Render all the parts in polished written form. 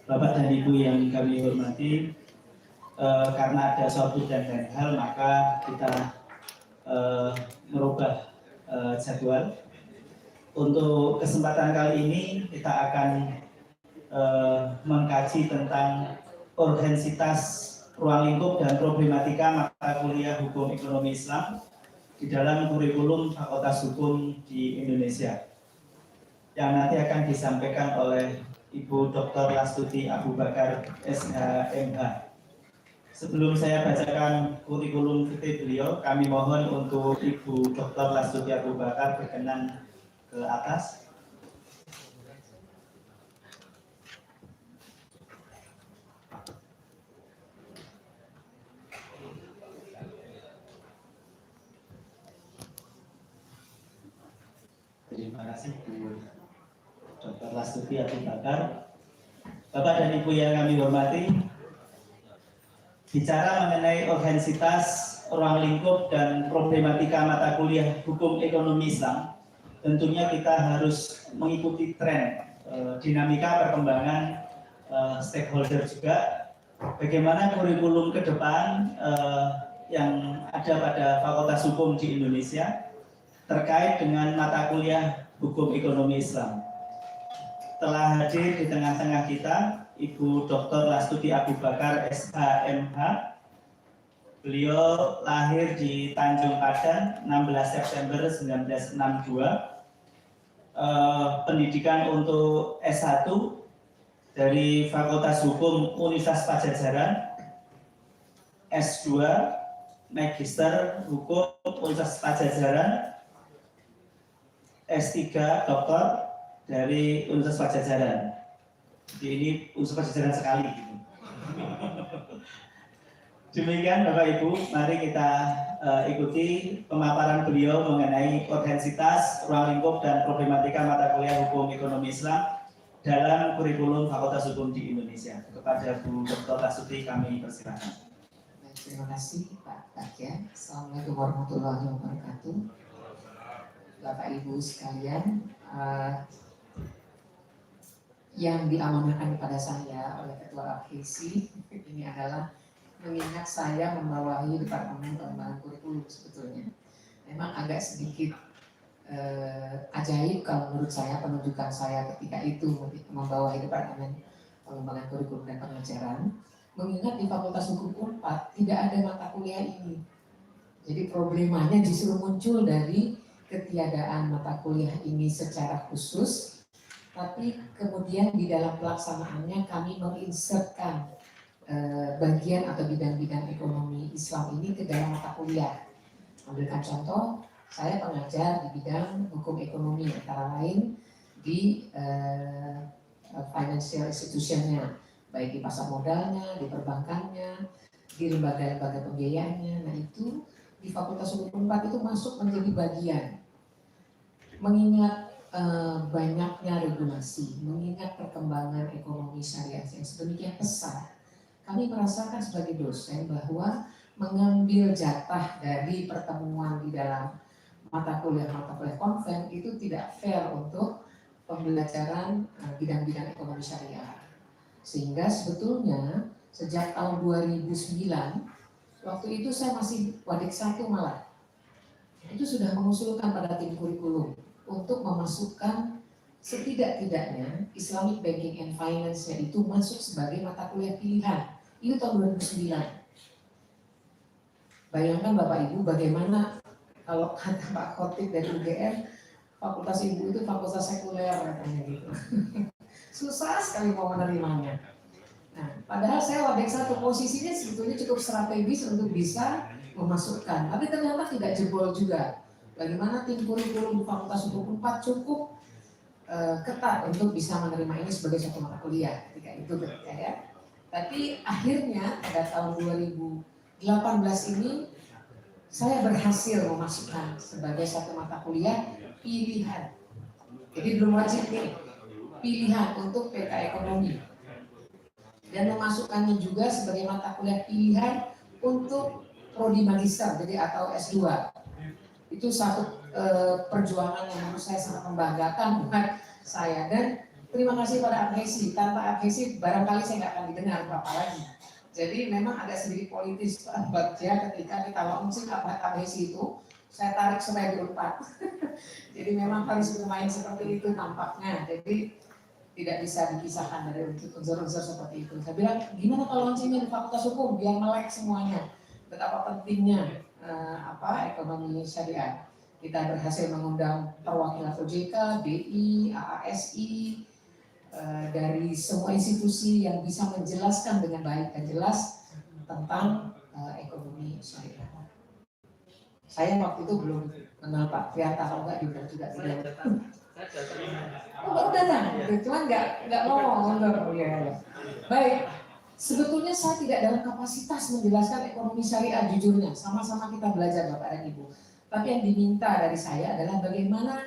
Bapak dan Ibu yang kami hormati, karena ada suatu dan lain hal maka kita merubah jadwal. Untuk kesempatan kali ini kita akan mengkaji tentang urgensitas ruang lingkup dan problematika mata kuliah Hukum Ekonomi Islam di dalam kurikulum Fakultas Hukum di Indonesia, yang nanti akan disampaikan oleh Ibu Dr. Lastuti Abu Bakar SHMH. Sebelum saya bacakan kurikulum vitae beliau, kami mohon untuk Ibu Dr. Lastuti Abu Bakar berkenan ke atas. Terima kasih Bu Dr. Lastuti Abu Bakar. Bapak dan Ibu yang kami hormati, bicara mengenai urgensitas ruang lingkup dan problematika mata kuliah Hukum Ekonomi Islam, tentunya kita harus mengikuti tren dinamika perkembangan stakeholder juga. Bagaimana kurikulum ke depan yang ada pada Fakultas Hukum di Indonesia terkait dengan mata kuliah Hukum Ekonomi Islam. Telah hadir di tengah-tengah kita Ibu Dr. Lastuti Abu Bakar SHMH. Beliau lahir di Tanjung Padan 16 September 1962. Pendidikan untuk S1 dari Fakultas Hukum Universitas Padjadjaran, S2 Magister Hukum Universitas Padjadjaran, S3 Doktor dari Universitas Padjadjaran. Jadi ini Universitas Padjadjaran sekali. Demikian Bapak Ibu, mari kita ikuti pemaparan beliau mengenai urgensitas ruang lingkup dan problematika mata kuliah Hukum Ekonomi Islam dalam kurikulum Fakultas Hukum di Indonesia. Kepada Bu Dr. Lastuti kami persilakan. Terima kasih Pak Bagja. Assalamualaikum warahmatullahi wabarakatuh. Bapak Ibu sekalian, yang diamanahkan kepada saya oleh Ketua Akhisi ini adalah mengingat saya membawahi Departemen Pengembangan Kurikulum. Sebetulnya memang agak sedikit ajaib kalau menurut saya penunjukan saya ketika itu membawahi Departemen Pengembangan Kurikulum dan Pengajaran, mengingat di Fakultas Hukum 4 tidak ada mata kuliah ini. Jadi problemanya justru muncul dari ketiadaan mata kuliah ini secara khusus, tapi kemudian di dalam pelaksanaannya kami menginsertkan bagian atau bidang-bidang ekonomi Islam ini ke dalam mata kuliah. Ambilkan contoh, saya pengajar di bidang hukum ekonomi, antara lain di financial institutionnya, baik di pasar modalnya, di perbankannya, di lembaga-lembaga pembiayaannya. Nah itu di Fakultas Hukum 4 itu masuk menjadi bagian. Mengingat banyaknya regulasi, mengingat perkembangan ekonomi syariah yang sedemikian pesat, kami merasakan sebagai dosen bahwa mengambil jatah dari pertemuan di dalam mata kuliah konven itu tidak fair untuk pembelajaran bidang-bidang ekonomi syariah. Sehingga sebetulnya sejak tahun 2009, waktu itu saya masih Wadik 1 malah, itu sudah mengusulkan pada tim kurikulum untuk memasukkan setidak-tidaknya Islamic Banking and Finance-nya itu masuk sebagai mata kuliah pilihan. Itu tahun 2009. Bayangkan Bapak Ibu bagaimana kalau kata Pak Khotib dari UGM, fakultas Ibu itu fakultas sekuler katanya gitu. Susah sekali mau menerimanya. Nah, padahal saya Wadik 1 posisinya sebetulnya cukup strategis untuk bisa memasukkan, tapi ternyata tidak jebol juga. Bagaimana tim kurikulum Fakultas Hukum 4 cukup ketat untuk bisa menerima ini sebagai satu mata kuliah ketika ya. Tapi akhirnya pada tahun 2018 ini saya berhasil memasukkan sebagai satu mata kuliah pilihan. Jadi belum wajib nih, pilihan untuk PK Ekonomi. Dan memasukkannya juga sebagai mata kuliah pilihan untuk prodi magister, jadi atau S2. Itu satu perjuangan yang menurut saya sangat membanggakan buat saya, dan Terima kasih pada adhesi. Tanpa adhesi barangkali saya nggak akan didengar berapa lagi. Jadi memang agak sedikit politis buat dia ketika kita launching adhesi itu, saya tarik supaya diumpat. Jadi memang harus bermain seperti itu tampaknya. Jadi tidak bisa dipisahkan dari unsur-unsur seperti itu. Saya bilang, gimana kalau launchingnya di Fakultas Hukum biar melek semuanya. Betapa pentingnya ekonomi syariah. Kita berhasil mengundang perwakilan OJK, BI, AASI, dari semua institusi yang bisa menjelaskan dengan baik dan jelas tentang ekonomi syariah. Saya waktu itu belum kenal Pak Trianta, kalau nggak diundang juga tidak. Oh, datang, cuman nggak ngomong. Ya. Baik, sebetulnya saya tidak dalam kapasitas menjelaskan ekonomi syariah jujurnya. Sama-sama kita belajar Bapak dan Ibu. Tapi yang diminta dari saya adalah bagaimana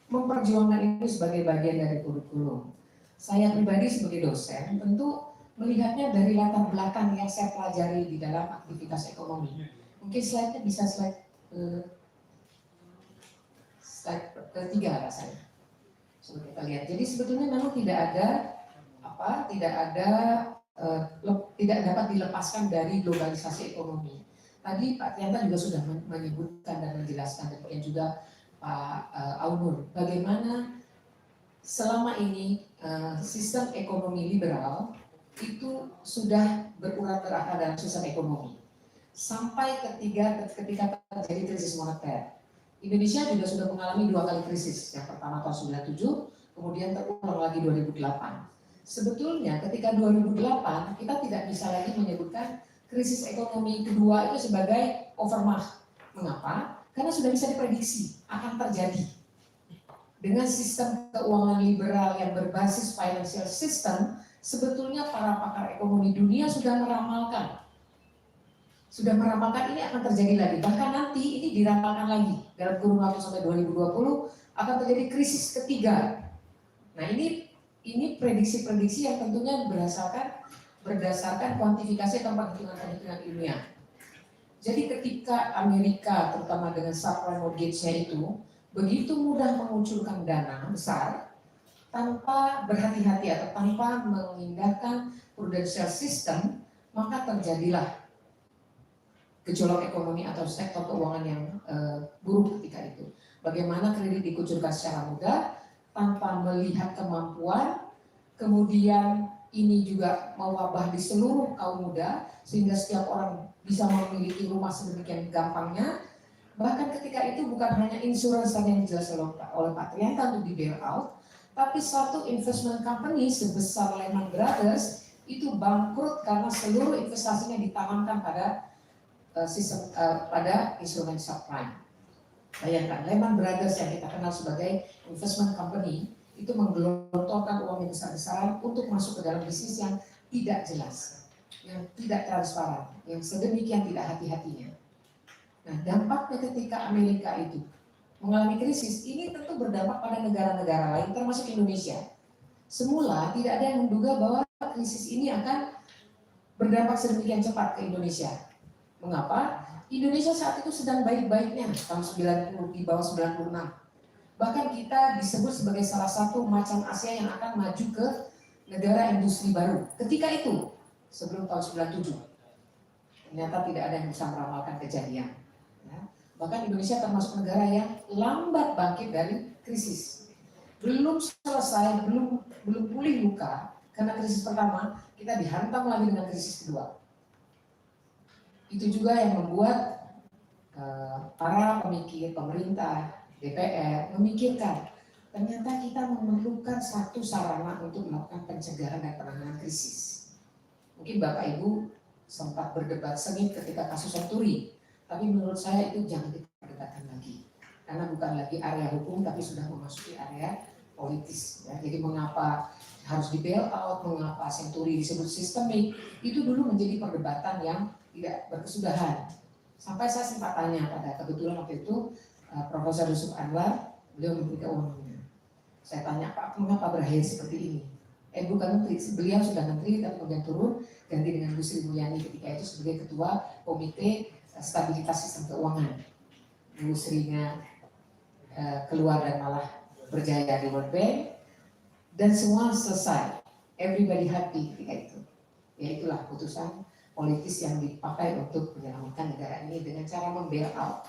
memperjuangkan ini sebagai bagian dari kurikulum. Saya pribadi sebagai dosen tentu melihatnya dari latar belakang yang saya pelajari di dalam aktivitas ekonomi. Mungkin slide-nya bisa slide ketiga rasanya. Coba kita lihat. Jadi sebetulnya memang tidak dapat dilepaskan dari globalisasi ekonomi. Tadi Pak Trianta juga sudah menyebutkan dan menjelaskan, dan juga Pak Aunur, bagaimana selama ini sistem ekonomi liberal itu sudah berurat-urat dalam sistem ekonomi. Sampai ketika terjadi krisis moneter. Indonesia juga sudah mengalami 2 kali krisis. Yang pertama tahun 97, kemudian terulang lagi 2008. Sebetulnya ketika 2008 kita tidak bisa lagi menyebutkan krisis ekonomi kedua itu sebagai overmah. Mengapa? Karena sudah bisa diprediksi akan terjadi. Dengan sistem keuangan liberal yang berbasis financial system, sebetulnya para pakar ekonomi dunia sudah meramalkan ini akan terjadi lagi. Bahkan nanti ini diramalkan lagi dalam kurun waktu sampai 2020 akan terjadi krisis ketiga. Nah ini prediksi-prediksi yang tentunya berdasarkan kuantifikasi atau perhitungan-perhitungan ilmiah. Jadi ketika Amerika terutama dengan subprime mortgage-nya itu begitu mudah mengucurkan dana besar tanpa berhati-hati atau tanpa mengindahkan prudential system, maka terjadilah gejolak ekonomi atau sektor keuangan yang buruk ketika itu. Bagaimana kredit dikucurkan secara mudah tanpa melihat kemampuan, kemudian ini juga mewabah di seluruh kaum muda sehingga setiap orang bisa memiliki rumah sedemikian gampangnya. Bahkan ketika itu bukan hanya insurance yang dijelaskan oleh Pak Trianta untuk di bail out, tapi satu investment company sebesar Lehman Brothers itu bangkrut karena seluruh investasinya ditanamkan pada pada instrumen subprime. Bayangkan, Lehman Brothers yang kita kenal sebagai investment company itu menggelontorkan uang yang besar-besaran untuk masuk ke dalam bisnis yang tidak jelas, yang tidak transparan, yang sedemikian tidak hati-hatinya. Nah, dampaknya ketika Amerika itu mengalami krisis, ini tentu berdampak pada negara-negara lain termasuk Indonesia. Semula tidak ada yang menduga bahwa krisis ini akan berdampak sedemikian cepat ke Indonesia. Mengapa? Indonesia saat itu sedang baik-baiknya tahun 90 di bawah 96. Bahkan kita disebut sebagai salah satu macan Asia yang akan maju ke negara industri baru. Ketika itu sebelum tahun 97. Ternyata tidak ada yang bisa meramalkan kejadian. Ya. Bahkan Indonesia termasuk negara yang lambat bangkit dari krisis. Belum selesai, belum pulih luka karena krisis pertama, kita dihantam lagi dengan krisis kedua. Itu juga yang membuat para pemikir, pemerintah, DPR memikirkan ternyata kita memerlukan satu sarana untuk melakukan pencegahan dan penanganan krisis. Mungkin Bapak Ibu sempat berdebat sengit ketika kasus Senturi, tapi menurut saya itu jangan diperdebatkan lagi, karena bukan lagi area hukum tapi sudah memasuki area politis. Ya. Jadi mengapa harus di bail out, mengapa Senturi disebut sistemik, itu dulu menjadi perdebatan yang tidak berkesudahan. Sampai saya sempat tanya pada kebetulan waktu itu Profesor Yusuf Anwar, beliau Menteri Keuangan. Saya tanya, Pak, mengapa berakhir seperti ini? Bukan menteri, beliau sudah menteri tapi kemudian turun ganti dengan Bu Sri Mulyani ketika itu sebagai ketua Komite Stabilitas Sistem Keuangan. Bu Srinya keluar dan malah berjaya di World Bank. dan semua selesai, everybody happy ketika itu. Ya itulah putusan politis yang dipakai untuk menyelamatkan negara ini dengan cara membail out.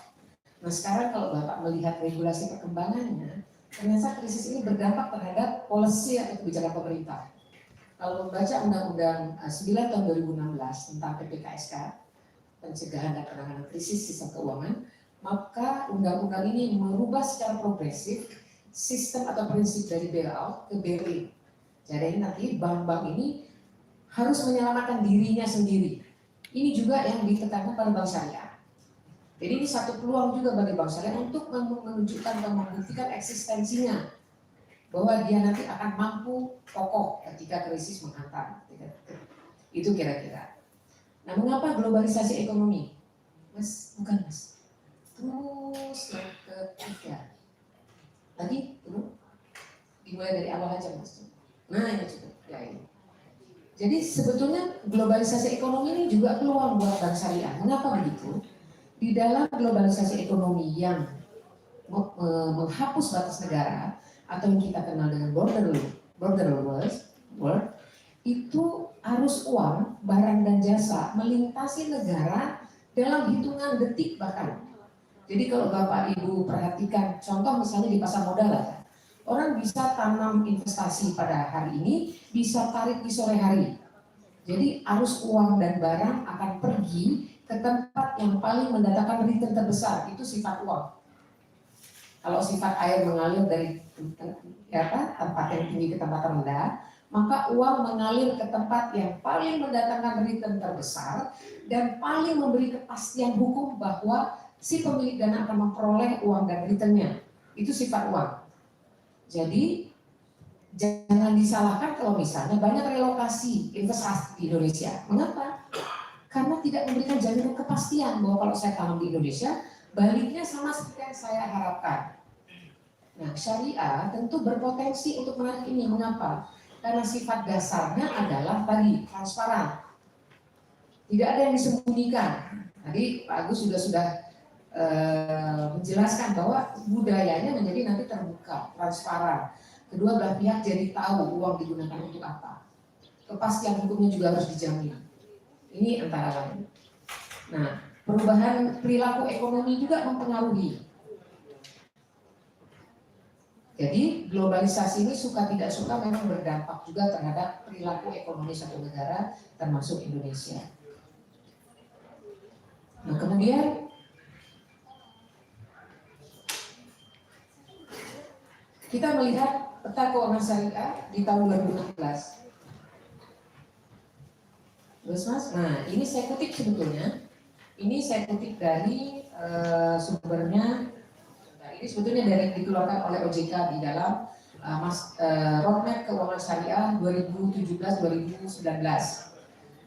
Nah sekarang kalau Bapak melihat regulasi perkembangannya, ternyata krisis ini berdampak terhadap policy atau kebijakan pemerintah. Kalau membaca Undang-Undang 9 tahun 2016 tentang PPKSK, pencegahan dan penanganan krisis sistem keuangan, maka undang-undang ini merubah secara progresif sistem atau prinsip dari bailout ke bail-in. Jadi nanti bank-bank ini harus menyelamatkan dirinya sendiri. Ini juga yang ditekankan pada bank syariah. Jadi ini satu peluang juga bagi bank syariah untuk menunjukkan dan membuktikan eksistensinya, bahwa dia nanti akan mampu kokoh ketika krisis menghantam. Itu kira-kira. Nah, mengapa globalisasi ekonomi? Mas, bukan Mas. Terus yang ketiga. Tadi, dimulai dari awal aja Mas. Nah, ini cukup. Ya, ini. Jadi sebetulnya globalisasi ekonomi ini juga peluang buat bank syariah. Mengapa begitu? Di dalam globalisasi ekonomi yang menghapus batas negara atau yang kita kenal dengan borderless world, itu arus uang, barang dan jasa melintasi negara dalam hitungan detik bahkan. Jadi kalau Bapak Ibu perhatikan, contoh misalnya di pasar modal ya, orang bisa tanam investasi pada hari ini, bisa tarik di sore hari. Jadi arus uang dan barang akan pergi ke tempat yang paling mendatangkan return terbesar, itu sifat uang. Kalau sifat air mengalir dari tempat yang tinggi ke tempat rendah, maka uang mengalir ke tempat yang paling mendatangkan return terbesar dan paling memberi kepastian hukum bahwa si pemilik dana akan memperoleh uang dan returnnya. Itu sifat uang. Jadi jangan disalahkan kalau misalnya banyak relokasi investasi di Indonesia. Mengapa? Karena tidak memberikan jaminan kepastian bahwa kalau saya tanam di Indonesia, baliknya sama seperti yang saya harapkan. Nah, syariah tentu berpotensi untuk menarik ini. Mengapa? Karena sifat dasarnya adalah tadi, transparan. Tidak ada yang disembunyikan. Tadi Pak Agus sudah menjelaskan bahwa budayanya menjadi nanti terbuka, transparan. Kedua belah pihak jadi tahu uang digunakan untuk apa. Kepastian hukumnya juga harus dijamin. Ini antara lain. Nah, perubahan perilaku ekonomi juga mempengaruhi. Jadi globalisasi ini suka tidak suka memang berdampak juga terhadap perilaku ekonomi satu negara, termasuk Indonesia. Nah, kemudian kita melihat peta keuangan syariah di tahun 2016. Terus Mas, nah ini saya kutip sebetulnya. Ini saya kutip dari sumbernya. Nah, ini sebetulnya dari dikeluarkan oleh OJK di dalam Roadmap Keuangan Syariah 2017-2019.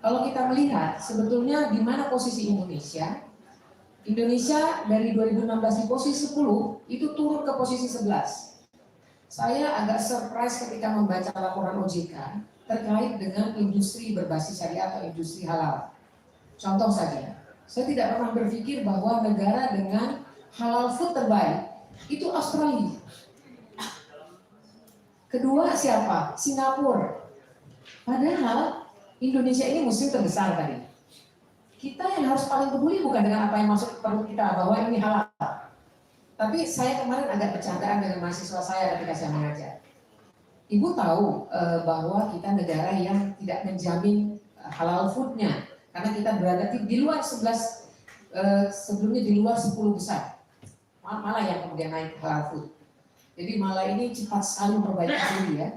Kalau kita melihat sebetulnya di mana posisi Indonesia. Indonesia dari 2016 di posisi 10 itu turun ke posisi 11. Saya agak surprise ketika membaca laporan OJK terkait dengan industri berbasis syariah atau industri halal. Contoh saja, saya tidak pernah berpikir bahwa negara dengan halal food terbaik itu Australia. Kedua siapa? Singapura. Padahal Indonesia ini muslim terbesar tadi. Kita yang harus paling peduli bukan dengan apa yang masuk ke perut kita, bahwa ini halal. Tapi saya kemarin agak bercandaan dengan mahasiswa saya ketika saya mengajar. Ibu tahu bahwa kita negara yang tidak menjamin halal foodnya, karena kita berada di luar 11, sebelumnya di luar 10 besar, malah yang kemudian naik halal food. Jadi malah ini cepat sekali memperbaiki diri ya.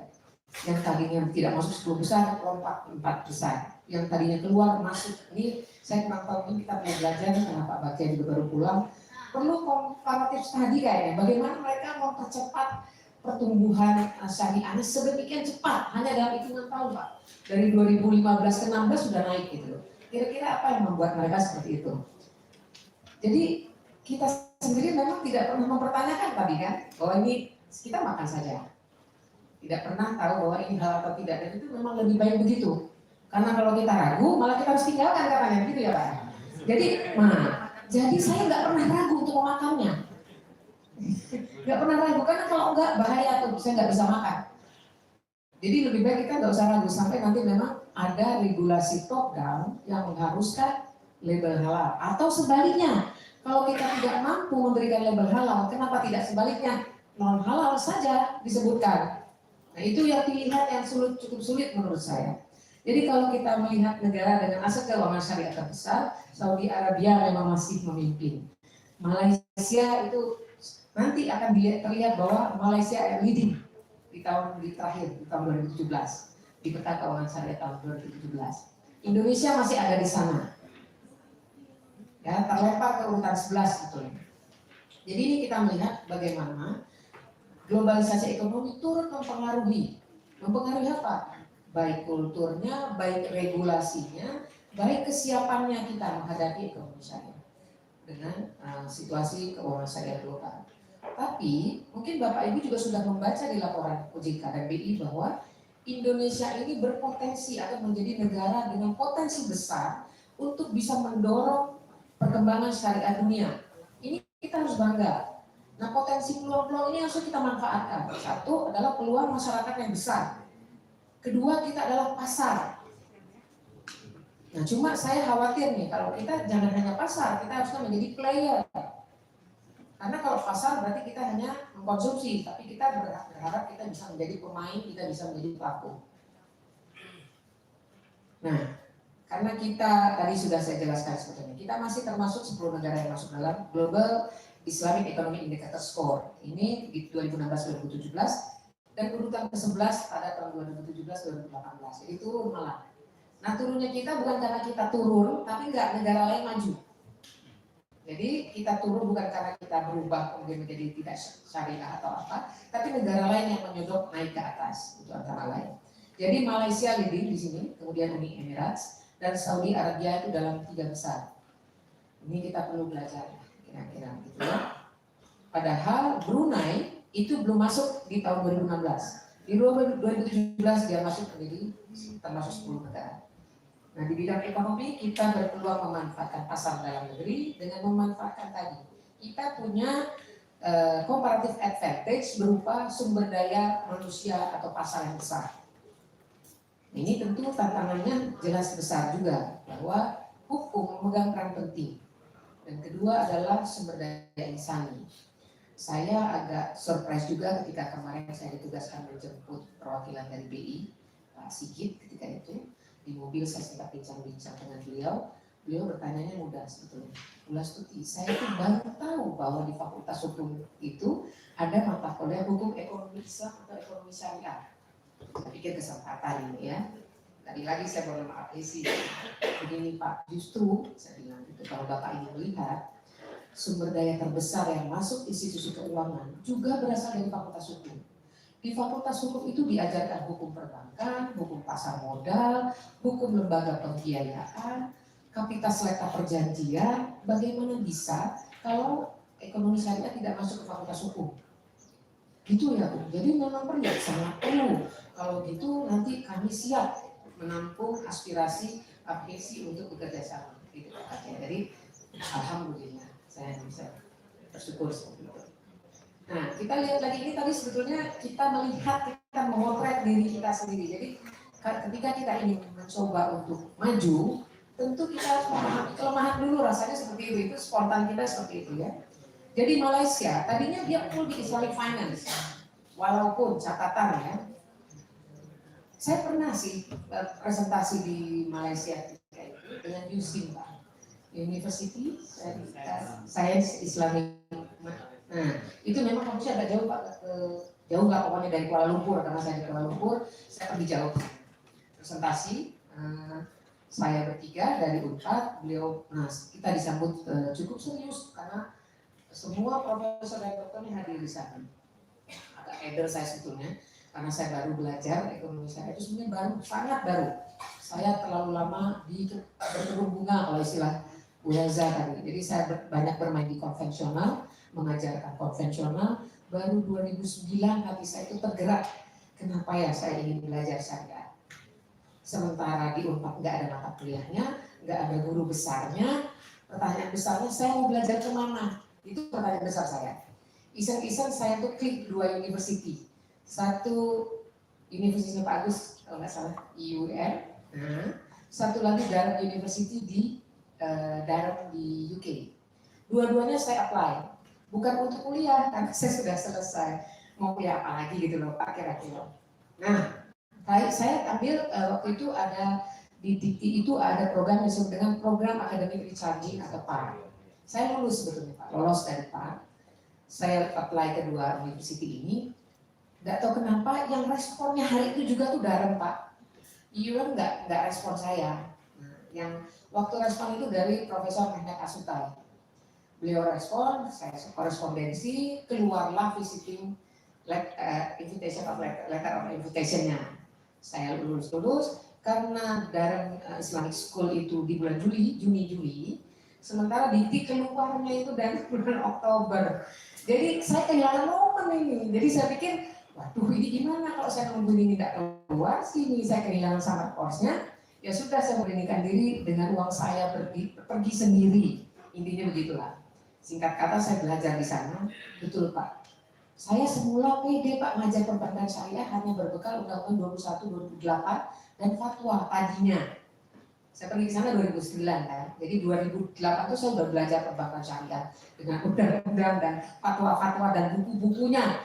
Yang tadinya tidak masuk 10 besar, lompat 4 besar. Yang tadinya keluar masuk. Ini saya kurang tahu, ini kita perlu belajar karena Pak Bagja juga baru pulang. Perlu komparatif studi kayaknya. Bagaimana mereka mempercepat pertumbuhan syariahnya sedemikian cepat, hanya dalam hitungan tahun Pak. Dari 2015 ke 16 sudah naik gitu loh. Kira-kira apa yang membuat mereka seperti itu? Jadi kita sendiri memang tidak pernah mempertanyakan tadi kan, bahwa ini kita makan saja. Tidak pernah tahu bahwa ini halal atau tidak, dan itu memang lebih baik begitu. Karena kalau kita ragu, malah kita harus tinggalkan katanya, gitu ya Pak. Jadi saya nggak pernah ragu untuk memakannya. Nggak pernah ragu, karena kalau enggak bahaya tuh, saya nggak bisa makan. Jadi lebih baik kita nggak usah ragu sampai nanti memang ada regulasi top down yang mengharuskan label halal. Atau sebaliknya, kalau kita tidak mampu memberikan label halal, kenapa tidak sebaliknya non halal saja disebutkan? Nah itu yang pilihan yang cukup sulit menurut saya. Jadi kalau kita melihat negara dengan aset keuangan syariah terbesar, Saudi Arabia memang masih memimpin. Malaysia itu nanti akan terlihat bahwa Malaysia leading di tahun terakhir, di tahun 2017, di peta keuangan syariah tahun 2017. Indonesia masih ada di sana, ya terlempar ke urutan 11 sebetulnya. Jadi ini kita melihat bagaimana globalisasi ekonomi turut mempengaruhi apa? Baik kulturnya, baik regulasinya, baik kesiapannya kita menghadapi ekonomi syariah dengan situasi keuangan syariah global. Tapi mungkin Bapak Ibu juga sudah membaca di laporan OJK dan BI bahwa Indonesia ini berpotensi akan menjadi negara dengan potensi besar untuk bisa mendorong perkembangan syariah dunia. Ini kita harus bangga. Nah potensi peluang-peluang ini harus kita manfaatkan. Satu adalah peluang masyarakat yang besar. Kedua kita adalah pasar. Nah cuma saya khawatir nih kalau kita jangan hanya pasar, kita harusnya menjadi player. Karena kalau pasar berarti kita hanya mengkonsumsi, tapi kita berharap kita bisa menjadi pemain, kita bisa menjadi pelaku. Nah, karena kita tadi sudah saya jelaskan sebetulnya, kita masih termasuk 10 negara yang masuk dalam Global Islamic Economic Indicator Score. Ini di 2016-2017 dan urutan ke-11 pada tahun 2017-2018. Jadi turun malah. Nah turunnya kita bukan karena kita turun, tapi enggak negara lain maju. Jadi kita turun bukan karena kita berubah kemudian menjadi tidak syariah atau apa, tapi negara lain yang menyodok naik ke atas, itu antara lain. Jadi Malaysia leading di sini, kemudian Uni Emirates dan Saudi Arabia itu dalam 3 besar. Ini kita perlu belajar kira-kira gitu ya. Padahal Brunei itu belum masuk di tahun 2016. Di 2017 dia masuk menjadi termasuk 10 negara. Nah di bidang ekonomi kita berpeluang memanfaatkan pasar dalam negeri dengan memanfaatkan tadi. Kita punya comparative advantage berupa sumber daya manusia atau pasar yang besar. Ini tentu tantangannya jelas besar juga bahwa hukum memegang peran penting. Dan kedua adalah sumber daya insani. Saya agak surprise juga ketika kemarin saya ditugaskan menjemput perwakilan dari BI, Pak Sigit ketika itu. Di mobil saya sempat bincang-bincang dengan beliau bertanyanya mudah sebetulnya. Bu Lastuti, saya itu baru tahu bahwa di Fakultas Hukum itu ada mata kuliah hukum ekonomi Islam atau ekonomi syariah. Saya pikir kesempatan ini ya. Tadi lagi saya boleh mengapresiasi. Begini Pak, justru saya bilang itu kalau Bapak ingin melihat sumber daya terbesar yang masuk institusi keuangan juga berasal dari Fakultas Hukum. Di Fakultas Hukum itu diajarkan hukum perbankan, hukum pasar modal, hukum lembaga pembiayaan, kapitas letter perjanjian. Bagaimana bisa kalau ekonomi syariah tidak masuk ke Fakultas Hukum? Gitu ya Bu. Jadi memang perlu, sangat perlu. Kalau gitu nanti kami siap menampung aspirasi APC untuk bekerja sama. Gitu. Jadi alhamdulillah saya bisa bersyukur seperti itu. Nah, kita lihat lagi ini tadi sebetulnya kita melihat, kita memotret diri kita sendiri. Jadi ketika kita ingin mencoba untuk maju, tentu kita harus memahami kelemahan dulu, rasanya seperti itu spontan kita seperti itu ya. Jadi Malaysia, tadinya dia full di Islamic Finance, walaupun catatan ya, saya pernah sih presentasi di Malaysia dengan USIM Pak, University Science Islamic. Nah, itu memang kampusnya agak jauh Pak, jauh lah pokoknya dari Kuala Lumpur, karena saya di Kuala Lumpur, saya pergi jauh. Presentasi, saya bertiga dari UNPAD, beliau, nah kita disambut cukup serius, karena semua profesor dan dokternya hadir di sana. Agak eder saya sebetulnya, karena saya baru belajar ekonomi syariah itu sebenarnya baru, sangat baru. Saya terlalu lama di berkebun bunga kalau istilah Bu Yaza tadi, jadi saya banyak bermain di konvensional, mengajarkan konvensional, baru 2009 hati saya itu tergerak. Kenapa ya saya ingin belajar syariah? Sementara di UNPAD nggak ada mata kuliahnya, nggak ada guru besarnya. Pertanyaan besarnya, saya mau belajar kemana? Itu pertanyaan besar saya. Iseng-iseng saya tuh klik 2 university. Satu Universitasnya Pak Agus kalau nggak salah IUR. Nah, satu lagi Durham University di Durham di UK. Dua-duanya saya apply, bukan untuk kuliah karena saya sudah selesai. Mau kuliah apa lagi gitu loh Pak kira-kira. Nah, saya ambil waktu itu ada di Dikti itu ada program yang disebut dengan program academic recharging atau PAR. Saya lulus sebetulnya Pak, lolos dari PAR. Saya apply kedua university ini. Nggak tahu kenapa yang responnya hari itu juga tuh Durham Pak. IUN nggak respon saya. Nah, yang waktu respon itu dari Profesor Mehmet Asutai. Beliau respon, saya korespondensi, keluarlah visiting invitation of letter of invitation-nya. Saya lulus karena Durham Islamic School itu di bulan Juni, sementara Dikti keluarnya itu dari bulan Oktober. Jadi saya kehilangan momen ini. Jadi saya pikir, waduh ini gimana kalau saya nunggu ini tidak keluar sini, saya kehilangan summer course-nya. Ya sudah saya memberanikan diri dengan uang saya pergi sendiri. Intinya begitulah. Singkat kata saya belajar di sana, betul Pak. Saya semula pede Pak ngajar perbankan syariah hanya berbekal Undang-Undang 21 2008 dan fatwa tadinya. Saya pergi ke sana 2009 kan. Jadi 2008 itu saya sudah belajar perbankan syariah dengan undang-undang dan fatwa-fatwa dan buku-bukunya.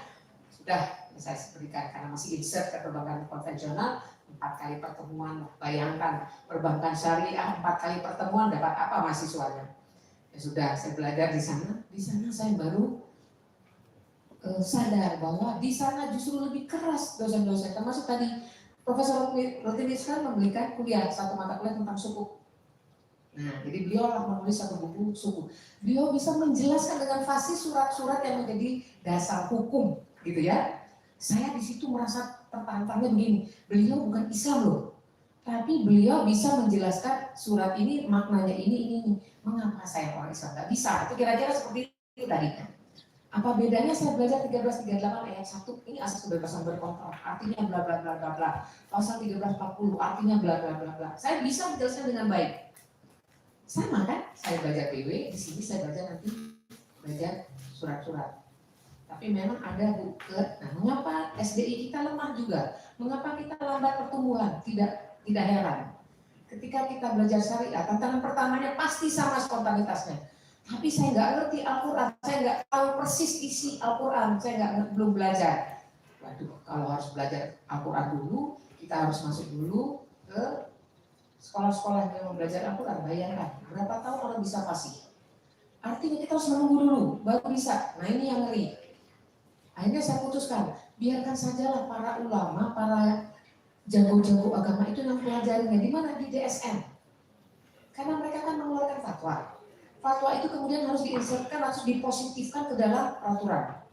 Sudah saya berikan karena masih insert ke perbankan konvensional 4 kali pertemuan. Bayangkan perbankan syariah 4 kali pertemuan dapat apa mahasiswanya? Ya sudah saya belajar di sana. Di sana saya baru sadar bahwa di sana justru lebih keras dosen-dosen. Termasuk tadi Profesor Rutinis kan memberikan kuliah satu mata kuliah tentang suku. Nah, jadi beliau menulis satu buku suku. Beliau bisa menjelaskan dengan fasih surat-surat yang menjadi dasar hukum, gitu ya. Saya di situ merasa tertantangnya begini. Beliau bukan Islam loh, tapi beliau bisa menjelaskan surat ini maknanya ini. Mengapa saya orang Islam nggak bisa? Itu kira-kira seperti itu tadi kan. Apa bedanya saya belajar 1338 ayat 1 ini asas kebebasan berkontrak, artinya bla bla bla bla bla. Pasal 1340 artinya bla bla bla bla. Saya bisa menjelaskan dengan baik. Sama kan? Saya belajar PW, di sini saya belajar nanti belajar surat-surat. Tapi memang ada nah mengapa SDI kita lemah juga? Mengapa kita lambat pertumbuhan? Tidak heran. Ketika kita belajar syariah, tantangan pertamanya pasti sama spontanitasnya. Tapi saya nggak ngerti Al-Quran, saya nggak tahu persis isi Al-Quran, saya belum belajar. Waduh, kalau harus belajar Al-Quran dulu, kita harus masuk dulu ke sekolah-sekolah yang belajar Al-Quran. Bayangkan, berapa tahun orang bisa fasih? Artinya kita harus menunggu dulu, baru bisa. Nah ini yang ngeri. Akhirnya saya putuskan, biarkan sajalah para ulama, para jago-jago agama itu yang pelajarinya. Di mana? Di DSN. Karena mereka kan mengeluarkan fatwa. Fatwa itu kemudian harus diinsertkan, harus dipositifkan ke dalam peraturan.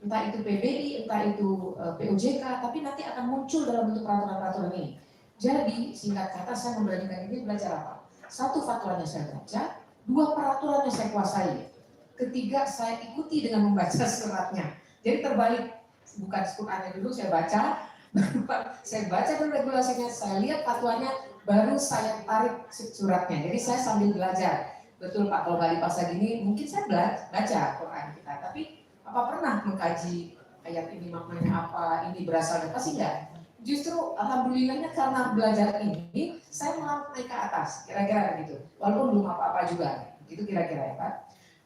Entah itu PBI, entah itu POJK, tapi nanti akan muncul dalam bentuk peraturan-peraturan ini. Jadi singkat kata saya memberanikan ini belajar apa? Satu, fatwanya saya baca, dua, peraturannya saya kuasai. Ketiga, saya ikuti dengan membaca suratnya. Jadi terbalik, bukan Qurannya dulu saya baca, saya baca dulu regulasinya, saya lihat fatwanya, baru saya tarik suratnya. Jadi saya sambil belajar. Betul Pak, kalau Bali Paksa gini mungkin saya baca Quran kita, tapi apa pernah mengkaji ayat ini maknanya apa, ini berasal dari apa sih enggak? Justru alhamdulillahnya karena belajar ini saya malah naik ke atas, kira-kira gitu. Walaupun belum apa-apa juga, itu kira-kira ya Pak.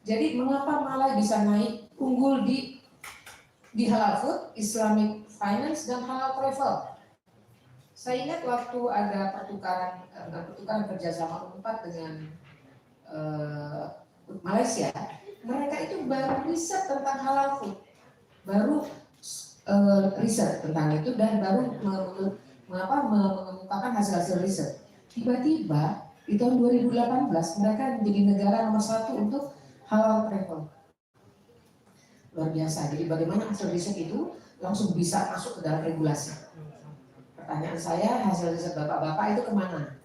Jadi mengapa malah bisa naik unggul di halal food, Islamic finance dan halal travel? Saya ingat waktu ada pertukaran kerjasama UNPAD dengan Malaysia, mereka itu baru riset tentang halal food, baru riset tentang itu dan baru mengemukakan hasil-hasil riset. Tiba-tiba di tahun 2018 mereka menjadi negara nomor 1 untuk halal travel. Luar biasa. Jadi bagaimana hasil riset itu langsung bisa masuk ke dalam regulasi. Pertanyaan saya, hasil riset bapak-bapak itu kemana?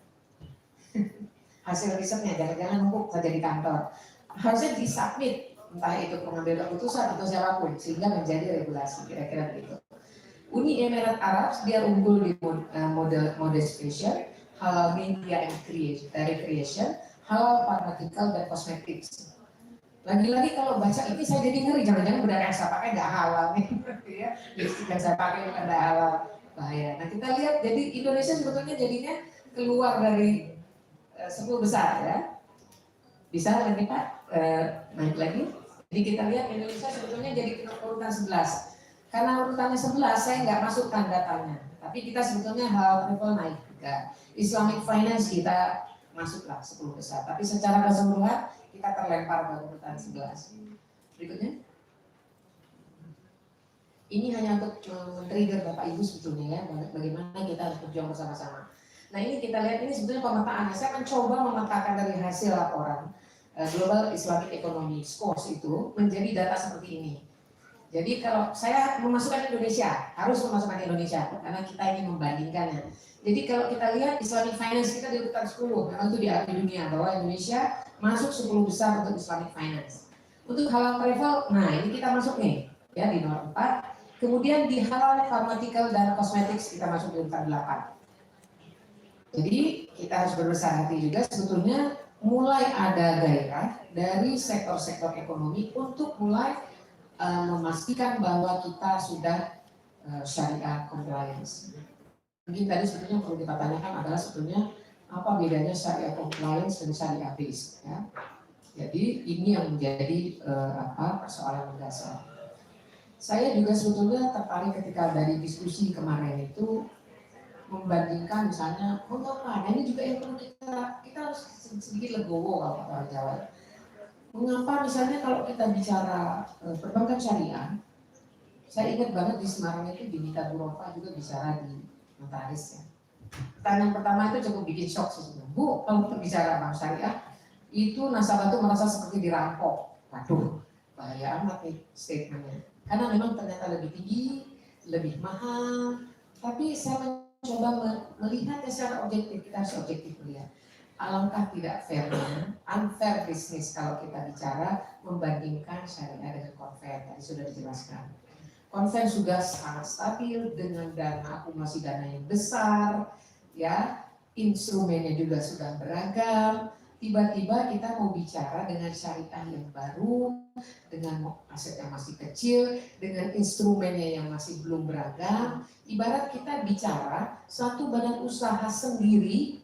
Hasil risetnya jangan-jangan numpuk saja di kantor. Harusnya disubmit, entah itu pengambil keputusan atau siapapun, sehingga menjadi regulasi, kira-kira begitu. Uni Emirat Arab dia unggul di mode fashion, halal media and recreation, halal pharmaceutical dan cosmetics. Lagi-lagi kalau baca ini saya jadi ngeri, jangan-jangan benar yang saya pakai nggak halal nih, ya. Lipstick yang saya pakai nggak halal. bahaya. Nah kita lihat, jadi Indonesia sebetulnya jadinya keluar dari 10 besar ya. Bisa lagi Pak, naik lagi. Jadi kita lihat Indonesia sebetulnya jadi urutan 11. Karena urutannya 11, saya nggak masukkan datanya. Tapi kita sebetulnya halal travel naik juga. Islamic finance kita masuklah 10 besar. Tapi secara keseluruhan kita terlempar ke urutan 11. Berikutnya. Ini hanya untuk men-trigger Bapak Ibu sebetulnya ya, bagaimana kita harus berjuang bersama-sama. Nah ini kita lihat, ini sebetulnya pemetaan. Saya mencoba memetakan dari hasil laporan Global Islamic Economy Scores itu menjadi data seperti ini. Jadi kalau saya memasukkan Indonesia, harus memasukkan Indonesia karena kita ingin membandingkannya. Jadi kalau kita lihat Islamic Finance kita di urutan 10, memang itu diakui dunia bahwa Indonesia masuk 10 besar untuk Islamic Finance. Untuk halal travel, nah ini kita masuk nih ya di nomor 4. Kemudian di halal pharmaceutical dan cosmetics kita masuk di urutan 8. Jadi kita harus berbesar hati juga sebetulnya mulai ada gairah dari sektor-sektor ekonomi untuk mulai memastikan bahwa kita sudah syariah compliance. Mungkin tadi sebetulnya perlu kita tanyakan adalah sebetulnya apa bedanya syariah compliance dan syariah based ya. Jadi ini yang menjadi persoalan mendasar. Saya juga sebetulnya tertarik ketika dari diskusi kemarin itu membandingkan misalnya mengapa, nah ini juga yang perlu kita harus sedikit legowo kalau orang Jawa. Mengapa misalnya kalau kita bicara perbankan syariah, saya ingat banget di Semarang itu Dinita Burofa juga bicara di Notaris ya. Pertanyaan pertama itu cukup bikin shock sebenarnya. Bu, kalau kita bicara bank syariah, itu nasabah itu merasa seperti dirampok. Waduh, bahaya amat nih statementnya. Karena memang ternyata lebih tinggi, lebih mahal. Tapi saya mencoba melihatnya secara objektif, kita harus objektif melihat. Alangkah tidak fairnya, unfair bisnis kalau kita bicara membandingkan syariah dengan konven, tadi sudah dijelaskan. Konven sudah sangat stabil dengan dana akumulasi dana yang besar, ya instrumennya juga sudah beragam. Tiba-tiba kita mau bicara dengan syariah yang baru, dengan aset yang masih kecil, dengan instrumennya yang masih belum beragam. Ibarat kita bicara satu badan usaha sendiri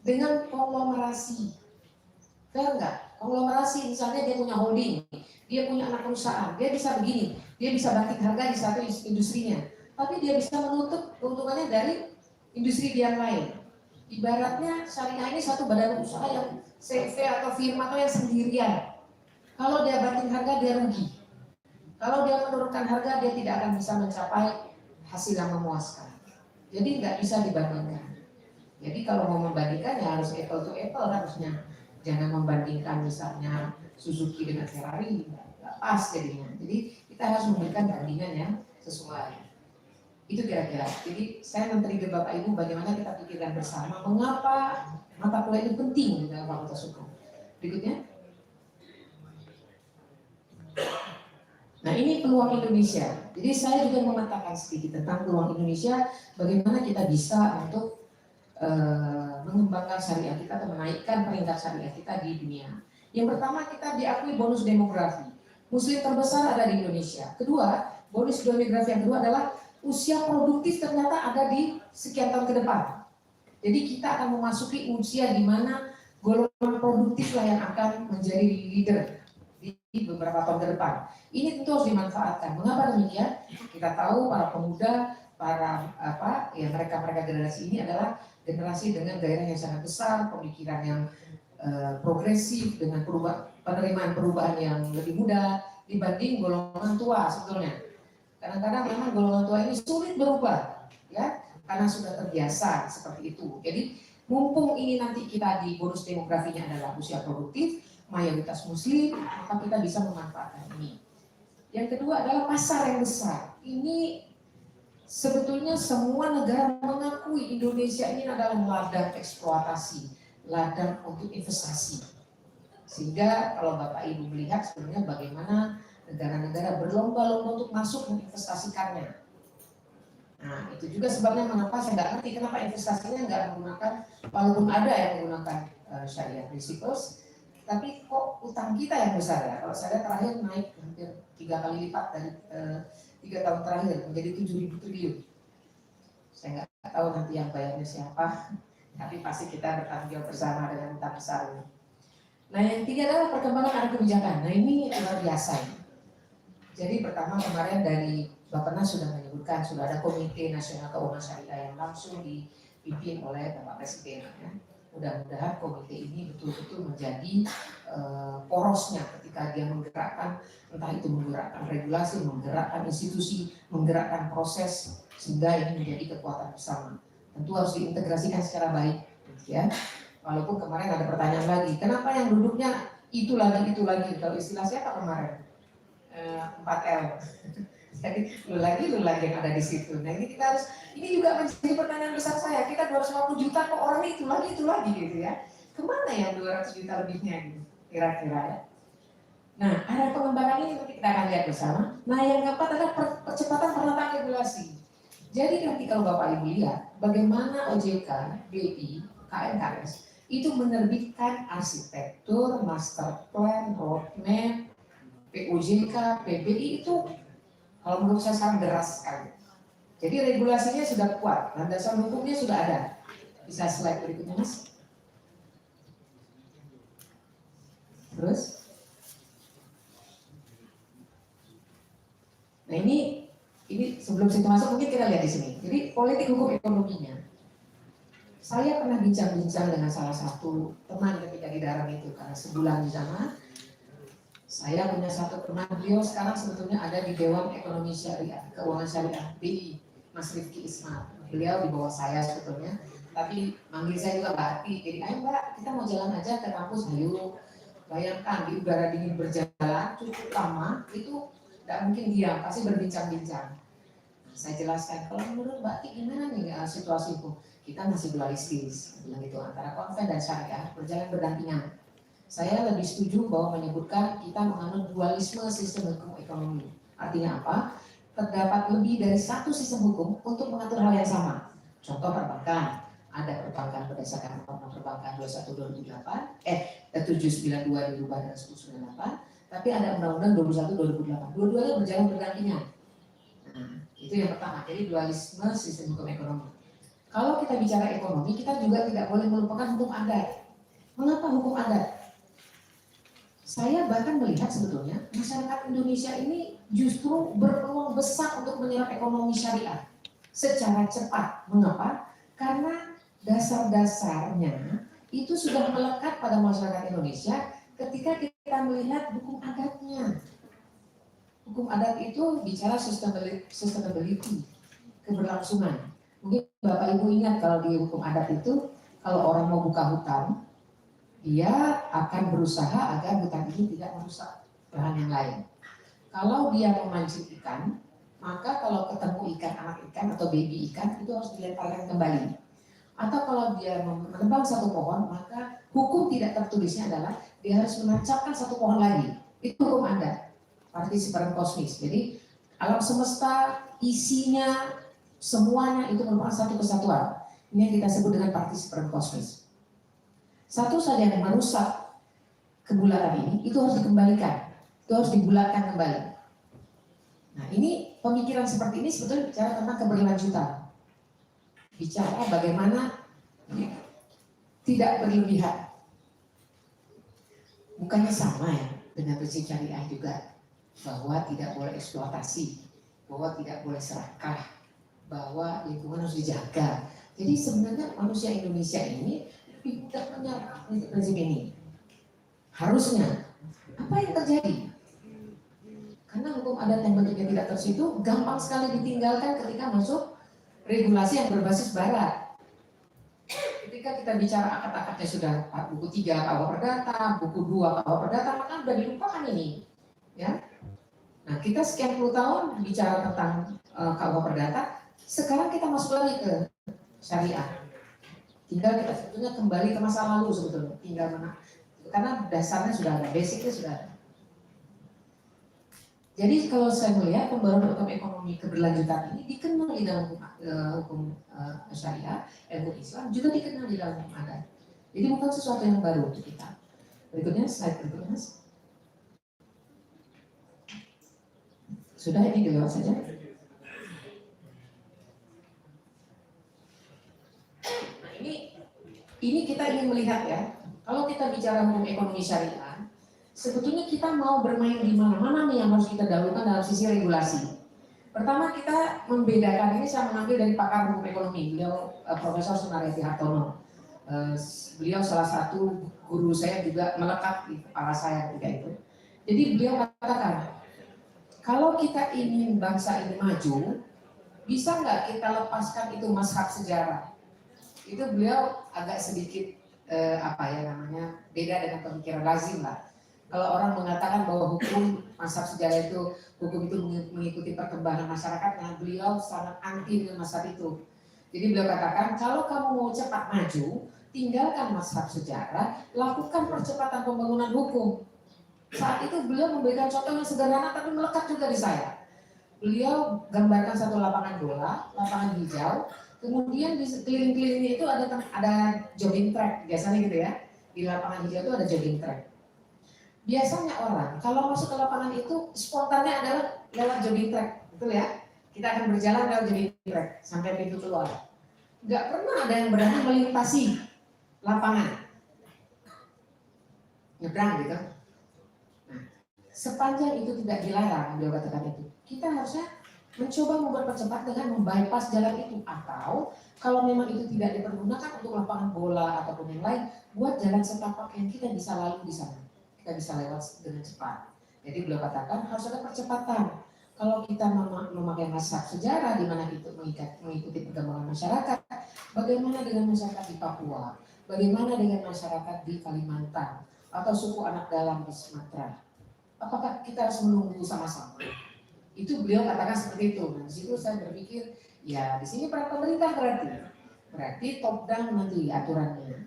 dengan konglomerasi. Fair nggak? Konglomerasi misalnya dia punya holding, dia punya anak perusahaan, dia bisa begini, dia bisa bangkit harga di satu industrinya, tapi dia bisa menutup keuntungannya dari industri yang lain. Ibaratnya syariah ini satu badan usaha yang CV atau firma atau yang sendirian. Kalau dia bangkit harga dia rugi. Kalau dia menurunkan harga dia tidak akan bisa mencapai hasil yang memuaskan. Jadi nggak bisa dibandingkan. Jadi kalau mau membandingkan ya harus apple to apple harusnya. Jangan membandingkan misalnya Suzuki dengan Ferrari, nggak pas jadinya. Jadi kita harus memberikan bandingan yang sesuai. Itu kira-kira. Jadi saya men-trigger Bapak Ibu bagaimana kita pikirkan bersama mengapa mata kuliah ini penting di dalam Fakultas Hukum. Berikutnya. Nah ini peluang Indonesia. Jadi saya juga memetakan sedikit tentang peluang Indonesia, bagaimana kita bisa untuk mengembangkan syariah kita atau menaikkan peringkat syariah kita di dunia. Yang pertama kita diakui bonus demografi. Muslim terbesar ada di Indonesia. Kedua, bonus demografi yang kedua adalah usia produktif ternyata ada di sekian tahun ke depan. Jadi kita akan memasuki usia di mana golongan produktif lah yang akan menjadi leader di beberapa tahun ke depan. Ini tentu harus dimanfaatkan. Mengapa demikian? Kita tahu para pemuda, mereka generasi ini adalah generasi dengan gairah yang sangat besar, pemikiran yang progresif dengan penerimaan perubahan yang lebih mudah dibanding golongan tua sebetulnya. Kadang-kadang memang golongan tua ini sulit berubah, ya, karena sudah terbiasa seperti itu. Jadi mumpung ini nanti kita di bonus demografinya adalah usia produktif, mayoritas Muslim, maka kita bisa memanfaatkan ini. Yang kedua adalah pasar yang besar. Ini sebetulnya semua negara mengakui Indonesia ini adalah ladang eksploitasi, ladang untuk investasi. Sehingga kalau Bapak Ibu melihat sebenarnya bagaimana negara-negara berlomba-lomba untuk masuk menginvestasikannya. Nah itu juga sebabnya mengapa saya nggak ngerti kenapa investasinya nggak menggunakan, walaupun ada yang menggunakan syariah principles, tapi kok utang kita yang besar ya. Kalau saya terakhir naik hampir 3 kali lipat dari 3 tahun terakhir menjadi 7.000 triliun. tahu nanti yang bayarnya siapa, tapi pasti kita bertanggung jawab bersama dengan utang besar. Nah yang ketiga adalah perkembangan arah kebijakan. Nah ini luar biasa. Jadi pertama kemarin dari Bappenas sudah menyebutkan sudah ada Komite Nasional Keuangan Syariah yang langsung dipimpin oleh Bapak Presiden. Ya. Mudah-mudahan komite ini betul-betul menjadi porosnya ketika dia menggerakkan, entah itu menggerakkan regulasi, menggerakkan institusi, menggerakkan proses, sehingga ini menjadi kekuatan bersama. Tentu harus diintegrasikan secara baik, ya. Walaupun kemarin ada pertanyaan lagi, kenapa yang duduknya itu lagi, kalau istilah siapa kemarin? 4L. Jadi lu lagi yang ada di situ. Nah ini kita harus, ini juga menjadi pertanyaan besar saya. Kita 250 juta kok orang itu lagi gitu ya. Kemana yang 200 juta lebihnya gitu, kira-kira ya. Nah arah pengembangan ini nanti kita akan lihat bersama. Nah yang keempat adalah percepatan penataan regulasi. Jadi nanti kalau Bapak Ibu lihat bagaimana OJK, BI, KNKS itu menerbitkan arsitektur, master plan, roadmap, POJK, PBI itu kalau menurut saya sangat deras sekali. Jadi regulasinya sudah kuat, landasan hukumnya sudah ada. Bisa slide berikutnya Mas. Terus, nah ini sebelum situ masuk mungkin kita lihat di sini. Jadi politik hukum ekonominya. Saya pernah bincang-bincang dengan salah satu teman ketika di dalam itu karena sebulan di sana. Saya punya satu teman, beliau sekarang sebetulnya ada di Dewan Ekonomi Syariah, Keuangan Syariah, BI, Mas Rifki Ismail. Beliau di bawah saya sebetulnya, tapi manggil saya juga Mbak Ati. Jadi ayo Mbak, kita mau jalan aja ke kampus, ayo. Bayangkan di udara dingin berjalan cukup lama, itu tidak mungkin diam, pasti berbincang-bincang. Saya jelaskan, kalau menurut Mbak Ati gimana nih situasi hukum? Kita masih dualistis, bilang itu antara konven dan syariah berjalan berdampingan. Saya lebih setuju bahwa menyebutkan kita menganut dualisme sistem hukum ekonomi. Artinya apa? Terdapat lebih dari satu sistem hukum untuk mengatur hal yang sama. Contoh perbankan, ada perbankan berdasarkan norma perbankan 21/2008, 792 dirubah dan 1098, tapi ada undang-undang 21/2008. Dua-duanya berjalan berdampingan. Nah, itu yang pertama. Jadi dualisme sistem hukum ekonomi. Kalau kita bicara ekonomi, kita juga tidak boleh melupakan hukum adat. Mengapa hukum adat? Saya bahkan melihat sebetulnya masyarakat Indonesia ini justru berpeluang besar untuk menyerap ekonomi syariah secara cepat. Mengapa? Karena dasar-dasarnya itu sudah melekat pada masyarakat Indonesia ketika kita melihat hukum adatnya. Hukum adat itu bicara sustainability, keberlangsungan. Mungkin Bapak Ibu ingat kalau di hukum adat itu, kalau orang mau buka hutan, dia akan berusaha agar hutan ini tidak merusak lahan yang lain. Kalau dia memancing ikan, maka kalau ketemu ikan, anak ikan atau baby ikan, itu harus dilemparkan kembali. Atau kalau dia menebang satu pohon, maka hukum tidak tertulisnya adalah dia harus menancapkan satu pohon lagi. Itu hukum adat, partisipan kosmis. Jadi alam semesta, isinya, semuanya itu merupakan satu kesatuan. Ini yang kita sebut dengan partisipan kosmis. Satu saja yang merusak kebulatan ini, itu harus dikembalikan, itu harus dibulatkan kembali. Nah ini pemikiran seperti ini sebetulnya bicara tentang keberlanjutan. Bicara bagaimana tidak berlebihan. Bukannya sama ya dengan prinsip syariah juga, bahwa tidak boleh eksploitasi, bahwa tidak boleh serakah, bahwa lingkungan harus dijaga. Jadi sebenarnya manusia Indonesia ini tidak menyerap prinsip ini. Harusnya. Apa yang terjadi? Karena hukum adat yang bentuknya tidak tersitu gampang sekali ditinggalkan ketika masuk regulasi yang berbasis barat. Ketika kita bicara akad-akadnya sudah buku 3 KUH Perdata, buku 2 KUH Perdata, maka sudah dilupakan ini. Ya. Nah kita sekian puluh tahun bicara tentang KUH Perdata, sekarang kita masuk lagi ke syariah. Tinggal kita sebetulnya kembali ke masa lalu sebetulnya, tinggal mana, karena dasarnya sudah ada, basicnya sudah ada. Jadi kalau saya melihat pembaruan hukum ekonomi keberlanjutan ini dikenal di dalam hukum syariah, ilmu Islam juga dikenal di dalam hukum adat. Jadi bukan sesuatu yang baru untuk kita. Berikutnya, slide berikutnya Mas. Sudah ini dilewat saja. Ini kita ingin melihat ya, kalau kita bicara hukum ekonomi syariah, sebetulnya kita mau bermain di mana-mana nih yang harus kita dahulukan dalam sisi regulasi. Pertama kita membedakan, ini saya mengambil dari pakar hukum ekonomi, beliau Profesor Sunaryati Hartono. Beliau salah satu guru saya juga melekat di kepala saya ketika itu. Jadi beliau katakan, kalau kita ingin bangsa ini maju, bisa nggak kita lepaskan itu mazhab sejarah? Itu beliau agak sedikit beda dengan pemikiran lazim lah. Kalau orang mengatakan bahwa hukum mazhab sejarah itu, hukum itu mengikuti perkembangan masyarakatnya, beliau sangat anti dengan mazhab itu. Jadi beliau katakan, kalau kamu mau cepat maju, tinggalkan mazhab sejarah, lakukan percepatan pembangunan hukum. Saat itu beliau memberikan contoh yang sederhana tapi melekat juga di saya. Beliau gambarkan satu lapangan bola, lapangan hijau, kemudian di keliling-kelilingnya itu ada jogging track, biasanya gitu ya. Di lapangan hijau itu ada jogging track. Biasanya orang kalau masuk ke lapangan itu spontannya adalah lewat jogging track, betul ya? Kita akan berjalan lewat jogging track sampai pintu keluar. Nggak pernah ada yang berani melintasi lapangan, nyebrang gitu. Nah, sepanjang itu tidak dilarang, beliau katakan itu, kita harusnya mencoba mempercepat dengan membypass jalan itu, atau kalau memang itu tidak dipergunakan untuk lapangan bola ataupun yang lain, buat jalan setapak yang kita bisa lalu di sana, kita bisa lewat dengan cepat. Jadi beliau katakan harus ada percepatan. Kalau kita memakai mazhab sejarah di mana itu mengikuti perkembangan masyarakat, bagaimana dengan masyarakat di Papua, bagaimana dengan masyarakat di Kalimantan atau suku anak dalam di Sumatera? Apakah kita harus menunggu sama-sama? Itu beliau katakan seperti itu. Nah, di situ saya berpikir, ya di sini peran pemerintah berarti top down nanti aturannya.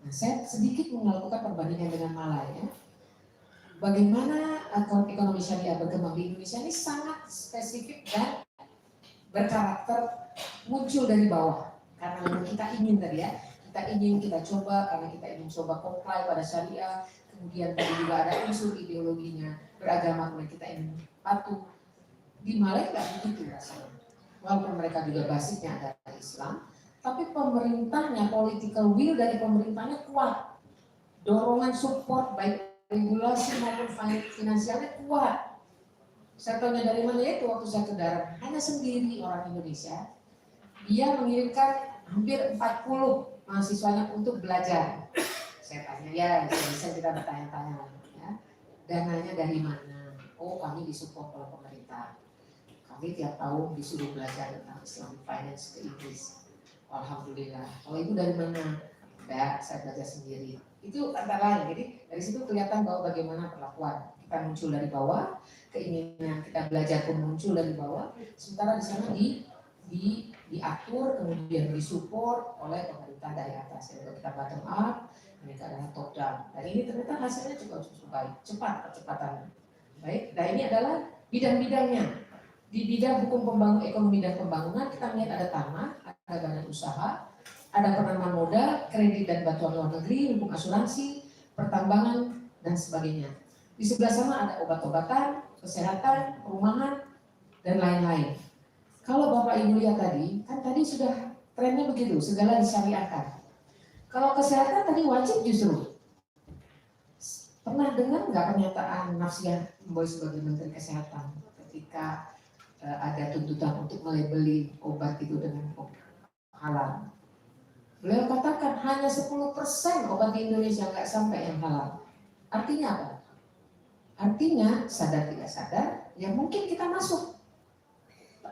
Nah, saya sedikit melakukan perbandingan dengan Malaya. Bagaimana ekonomi syariah berkembang di Indonesia ini sangat spesifik dan berkarakter muncul dari bawah. Karena memang kita ingin tadi ya, kita coba karena kita ingin coba comply pada syariah. Kemudian tadi juga ada unsur ideologinya beragama, kemudian kita ingin patuh. Di Malaya nggak begitu rasanya. Walaupun mereka juga basicnya adalah Islam, tapi pemerintahnya, political will dari pemerintahnya kuat. Dorongan support baik regulasi maupun finansialnya kuat. Saya tanya dari mana itu waktu saya ke darat, hanya sendiri orang Indonesia. Dia mengirimkan hampir 40 mahasiswanya untuk belajar. Saya tanya, ya bisa kita bertanya-tanya ya. Dananya dari mana? Oh, kami disupport oleh pemerintah. Kami tiap tahun disuruh belajar tentang Islamic Finance ke Inggris. Alhamdulillah. Kalau itu dari mana? Enggak, saya belajar sendiri. Itu antara lain. Jadi dari situ kelihatan bahwa bagaimana perlakuan. Kita muncul dari bawah, keinginan kita belajar pun muncul dari bawah. Sementara di sana diatur, kemudian disupport oleh pemerintah dari atas. Jadi kita bottom up, mereka adalah top down. Dan ini ternyata hasilnya cukup baik, cepat percepatannya. Baik, nah ini adalah bidang-bidangnya. Di bidang hukum ekonomi dan pembangunan kita melihat ada tanah, ada badan usaha, ada penanaman modal, kredit dan bantuan luar negeri, hukum asuransi, pertambangan dan sebagainya. Di sebelah sana ada obat-obatan, kesehatan, perumahan dan lain-lain. Kalau Bapak Ibu lihat tadi, kan tadi sudah trennya begitu, segala disyariahkan. Kalau kesehatan tadi wajib justru. Pernah dengar nggak pernyataan Nafsiyah Mboy sebagai Menteri Kesehatan ketika ada tuntutan untuk melabeli obat itu dengan halal? Beliau katakan hanya 10% obat di Indonesia nggak sampai yang halal. Artinya apa? Artinya sadar tidak sadar, ya mungkin kita masuk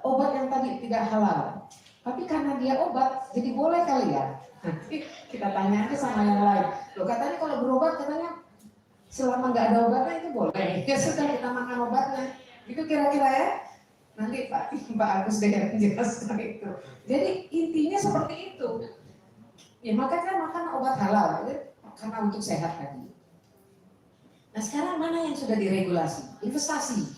obat yang tadi tidak halal. Tapi karena dia obat, jadi boleh kali ya. Nanti kita tanya aja sama yang lain. Loh katanya kalau berobat katanya selama nggak ada obatnya itu boleh. Ya sudah kita makan obatnya. Itu kira-kira ya. Nanti Pak Agus deh yang jelaskan itu. Jadi intinya seperti itu. Ya makanya makan obat halal ya, karena untuk sehat tadi. Nah sekarang mana yang sudah diregulasi? Investasi.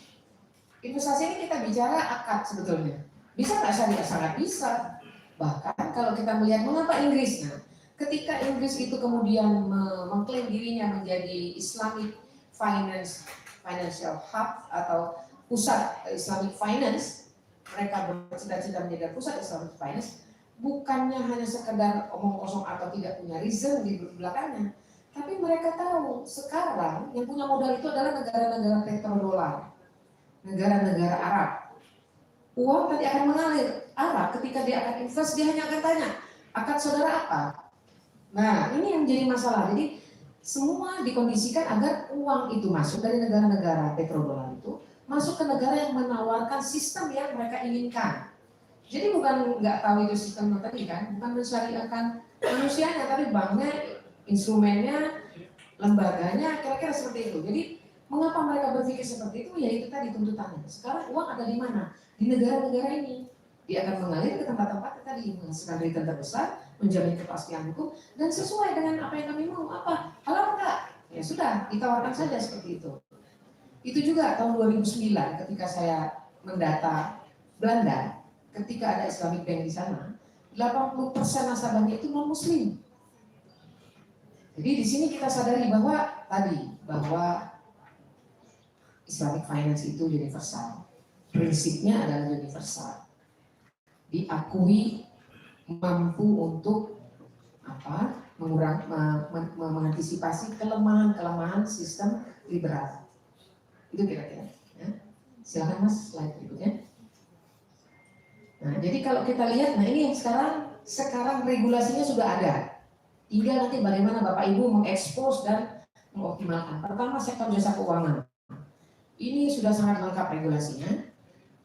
Investasi ini kita bicara akad sebetulnya. Bisa nggak syariah? Sangat bisa. Bahkan kalau kita melihat mengapa Inggris, nah, ketika Inggris itu kemudian mengklaim dirinya menjadi Islamic Financial Hub atau pusat Islamic Finance, mereka bercita-cita menjadi pusat Islamic Finance, bukannya hanya sekedar omong kosong atau tidak punya reason di belakangnya, tapi mereka tahu sekarang yang punya modal itu adalah negara-negara petrodolar, negara-negara Arab. Uang tadi akan mengalir. Arab ketika dia akan invest, dia hanya akan tanya, akad saudara apa? Nah, ini yang menjadi masalah. Jadi semua dikondisikan agar uang itu masuk dari negara-negara petrodolar itu masuk ke negara yang menawarkan sistem yang mereka inginkan. Jadi bukan nggak tahu itu sistem tadi kan, bukan mensyariahkan manusianya, tapi banknya, instrumennya, lembaganya, kira-kira seperti itu. Jadi mengapa mereka berpikir seperti itu? Ya itu tadi tuntutannya. Sekarang uang ada di mana? Di negara-negara ini. Dia akan mengalir ke tempat-tempat tadi menghasilkan return terbesar, menjamin kepastian hukum, dan sesuai dengan apa yang kami mau. Apa? Halal enggak? Ya sudah, ditawarkan saja seperti itu. Itu juga tahun 2009 ketika saya mendata Belanda, ketika ada Islamic Bank di sana, 80% nasabahnya itu non Muslim. Jadi di sini kita sadari bahwa Islamic Finance itu universal, prinsipnya adalah universal, diakui mampu untuk mengantisipasi kelemahan sistem liberal. Itu kira-kira. Ya. Silakan Mas, slide berikutnya. Nah, jadi kalau kita lihat, nah ini yang sekarang regulasinya sudah ada. Tinggal nanti bagaimana Bapak Ibu mengekspos dan mengoptimalkan. Pertama, sektor jasa keuangan. Ini sudah sangat lengkap regulasinya.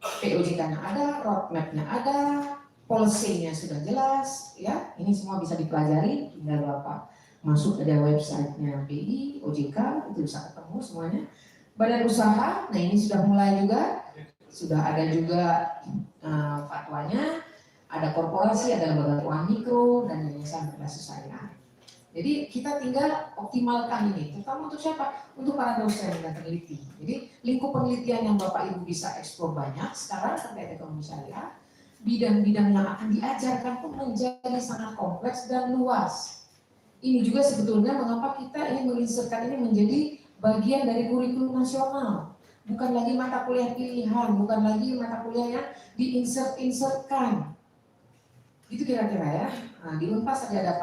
POJK-nya ada, roadmap-nya ada, policy-nya sudah jelas, ya. Ini semua bisa dipelajari. Tinggal Bapak masuk ke website-nya BI, OJK, itu bisa ketemu semuanya. Badan usaha, nah ini sudah mulai juga, sudah ada juga fatwanya, ada korporasi, ada lembaga keuangan mikro, dan yayasan berbasis syariah. Jadi kita tinggal optimalkan ini, terutama untuk siapa? Untuk para dosen dan peneliti. Jadi lingkup penelitian yang Bapak Ibu bisa eksplor banyak sekarang terkait ekonomi syariah, bidang-bidang yang akan diajarkan pun menjadi sangat kompleks dan luas. Ini juga sebetulnya mengapa kita ingin menginsertkan ini menjadi bagian dari kurikulum nasional. Bukan lagi mata kuliah pilihan, bukan lagi mata kuliah yang diinsertkan. Itu kira-kira ya. Nah, di Unpas ada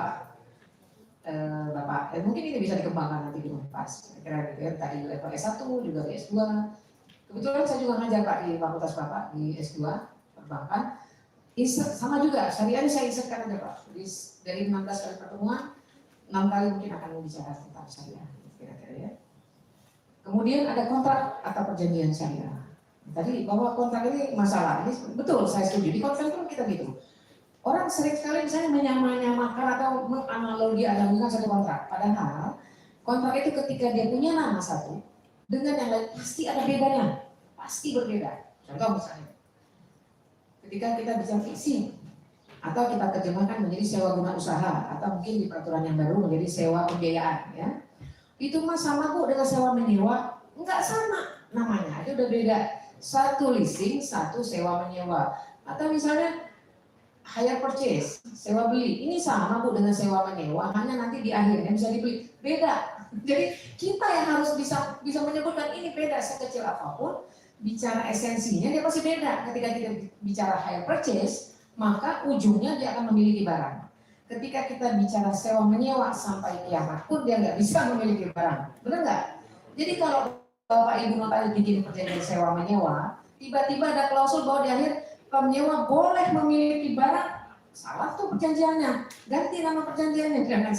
Bapak, mungkin ini bisa dikembangkan nanti di Unpas. Kira-kira tadi level S1 juga di S2. Kebetulan saya juga ngajar Pak di fakultas Bapak di S2 perbankan. Sama juga, syariah ini saya insertkan aja Pak. Jadi dari 16 kali pertemuan, 6 kali mungkin akan bicara tentang syariah. Kira-kira ya. Kemudian ada kontrak atau perjanjian syariah. Tadi bahwa kontrak ini masalah, ini betul saya setuju. Di kontrak itu kita gitu. Orang sering sekali misalnya menyamakan atau menganalogikan satu kontrak. Padahal kontrak itu ketika dia punya nama satu dengan yang lain pasti ada bedanya, pasti berbeda. Contoh misalnya, ketika kita bicara fiksi atau kita terjemahkan menjadi sewa guna usaha atau mungkin di peraturan yang baru menjadi sewa pembiayaan, ya. Itu mah sama Bu dengan sewa menyewa? Enggak sama namanya, aja udah beda. Satu leasing, satu sewa menyewa. Atau misalnya hire purchase, sewa beli. Ini sama Bu dengan sewa menyewa, hanya nanti di akhirnya bisa dibeli. Beda. Jadi kita yang harus bisa menyebutkan ini beda sekecil apapun, bicara esensinya dia pasti beda. Ketika kita bicara hire purchase, maka ujungnya dia akan memiliki barang. Ketika kita bicara sewa menyewa sampai kiamat pun dia nggak bisa memiliki barang, benar nggak? Jadi kalau Bapak Ibu notaris bikin perjanjian sewa menyewa, tiba-tiba ada klausul bahwa di akhir penyewa boleh memiliki barang, salah tuh perjanjiannya. Ganti nama perjanjiannya, jangan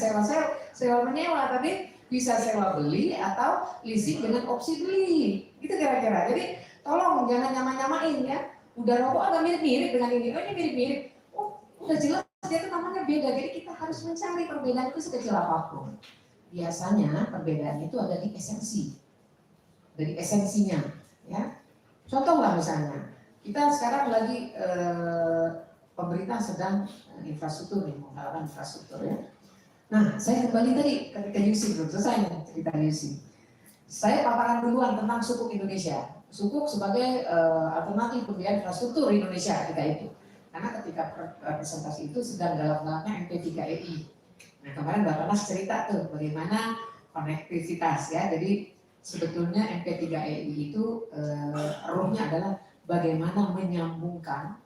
sewa menyewa, tapi bisa sewa beli atau leasing dengan opsi beli, gitu kira-kira. Jadi tolong jangan nyamain ya. Udah rokok agak mirip-mirip dengan ini, oh ini mirip-mirip, oh udah jelas. Dia itu namanya beda, jadi kita harus mencari perbedaan itu sekecil apapun. Biasanya perbedaan itu ada di esensi, dari esensinya. Ya, contoh lah misalnya, kita sekarang lagi pemerintah sedang infrastruktur nih, menggalakkan infrastruktur ya. Nah, saya kembali tadi ketika UC belum selesai cerita UC. Saya paparan duluan tentang sukuk Indonesia, sukuk sebagai alternatif pembiayaan infrastruktur Indonesia ketika itu. Karena ketika presentasi itu sedang galak-galaknya MP3EI. Nah kemarin Bapak Nas cerita tuh bagaimana konektivitas ya. Jadi sebetulnya MP3EI itu ruhnya adalah bagaimana menyambungkan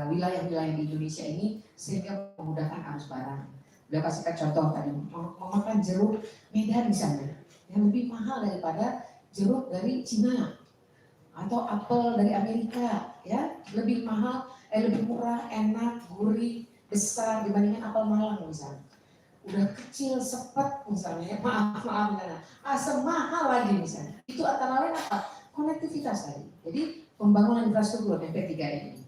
wilayah-wilayah di Indonesia ini sehingga memudahkan arus barang. Beliau kasihkan contoh tadi, memakan jeruk Medan misalnya, yang lebih mahal daripada jeruk dari Cina atau apel dari Amerika, ya lebih mahal, lebih murah, enak, gurih, besar dibandingkan apel Malang misalnya. Udah kecil, sepet misalnya, maaf misalnya, asam mahal lagi misalnya. Itu antara lain apa? Konektivitas tadi. Jadi pembangunan infrastruktur MP3 ini.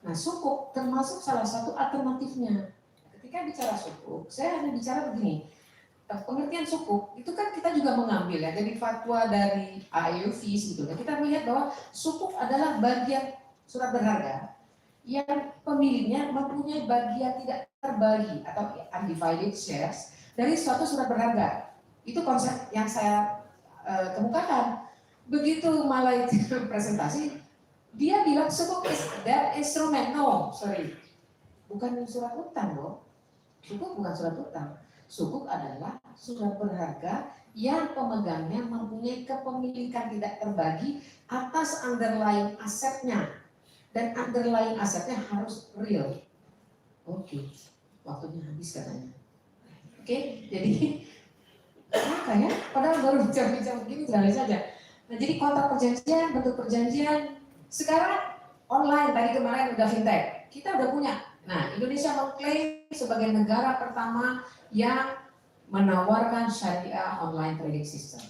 Nah, sukuk termasuk salah satu alternatifnya. Ketika bicara sukuk, saya hanya bicara begini. Pengertian sukuk itu kan kita juga mengambil ya dari fatwa dari AIUV gitu. Nah, kita melihat bahwa sukuk adalah bagian surat berharga yang pemiliknya mempunyai bagian tidak terbagi atau undivided shares dari suatu surat berharga. Itu konsep yang saya kemukakan. Begitu Malai presentasi, dia bilang sukuk is that instrument. No, sorry. Bukan surat utang loh. Sukuk bukan surat utang. Sukuk adalah surat berharga yang pemegangnya mempunyai kepemilikan tidak terbagi atas underlying asetnya. Dan underlying asetnya harus real. Oke, waktunya habis katanya. Oke, jadi apa ya? Padahal baru bicara-bicara begini sekali saja. Nah, jadi kontrak perjanjian, bentuk perjanjian, sekarang online, tadi kemarin udah fintech. Kita udah punya. Nah, Indonesia mengklaim sebagai negara pertama yang menawarkan syariah online trading system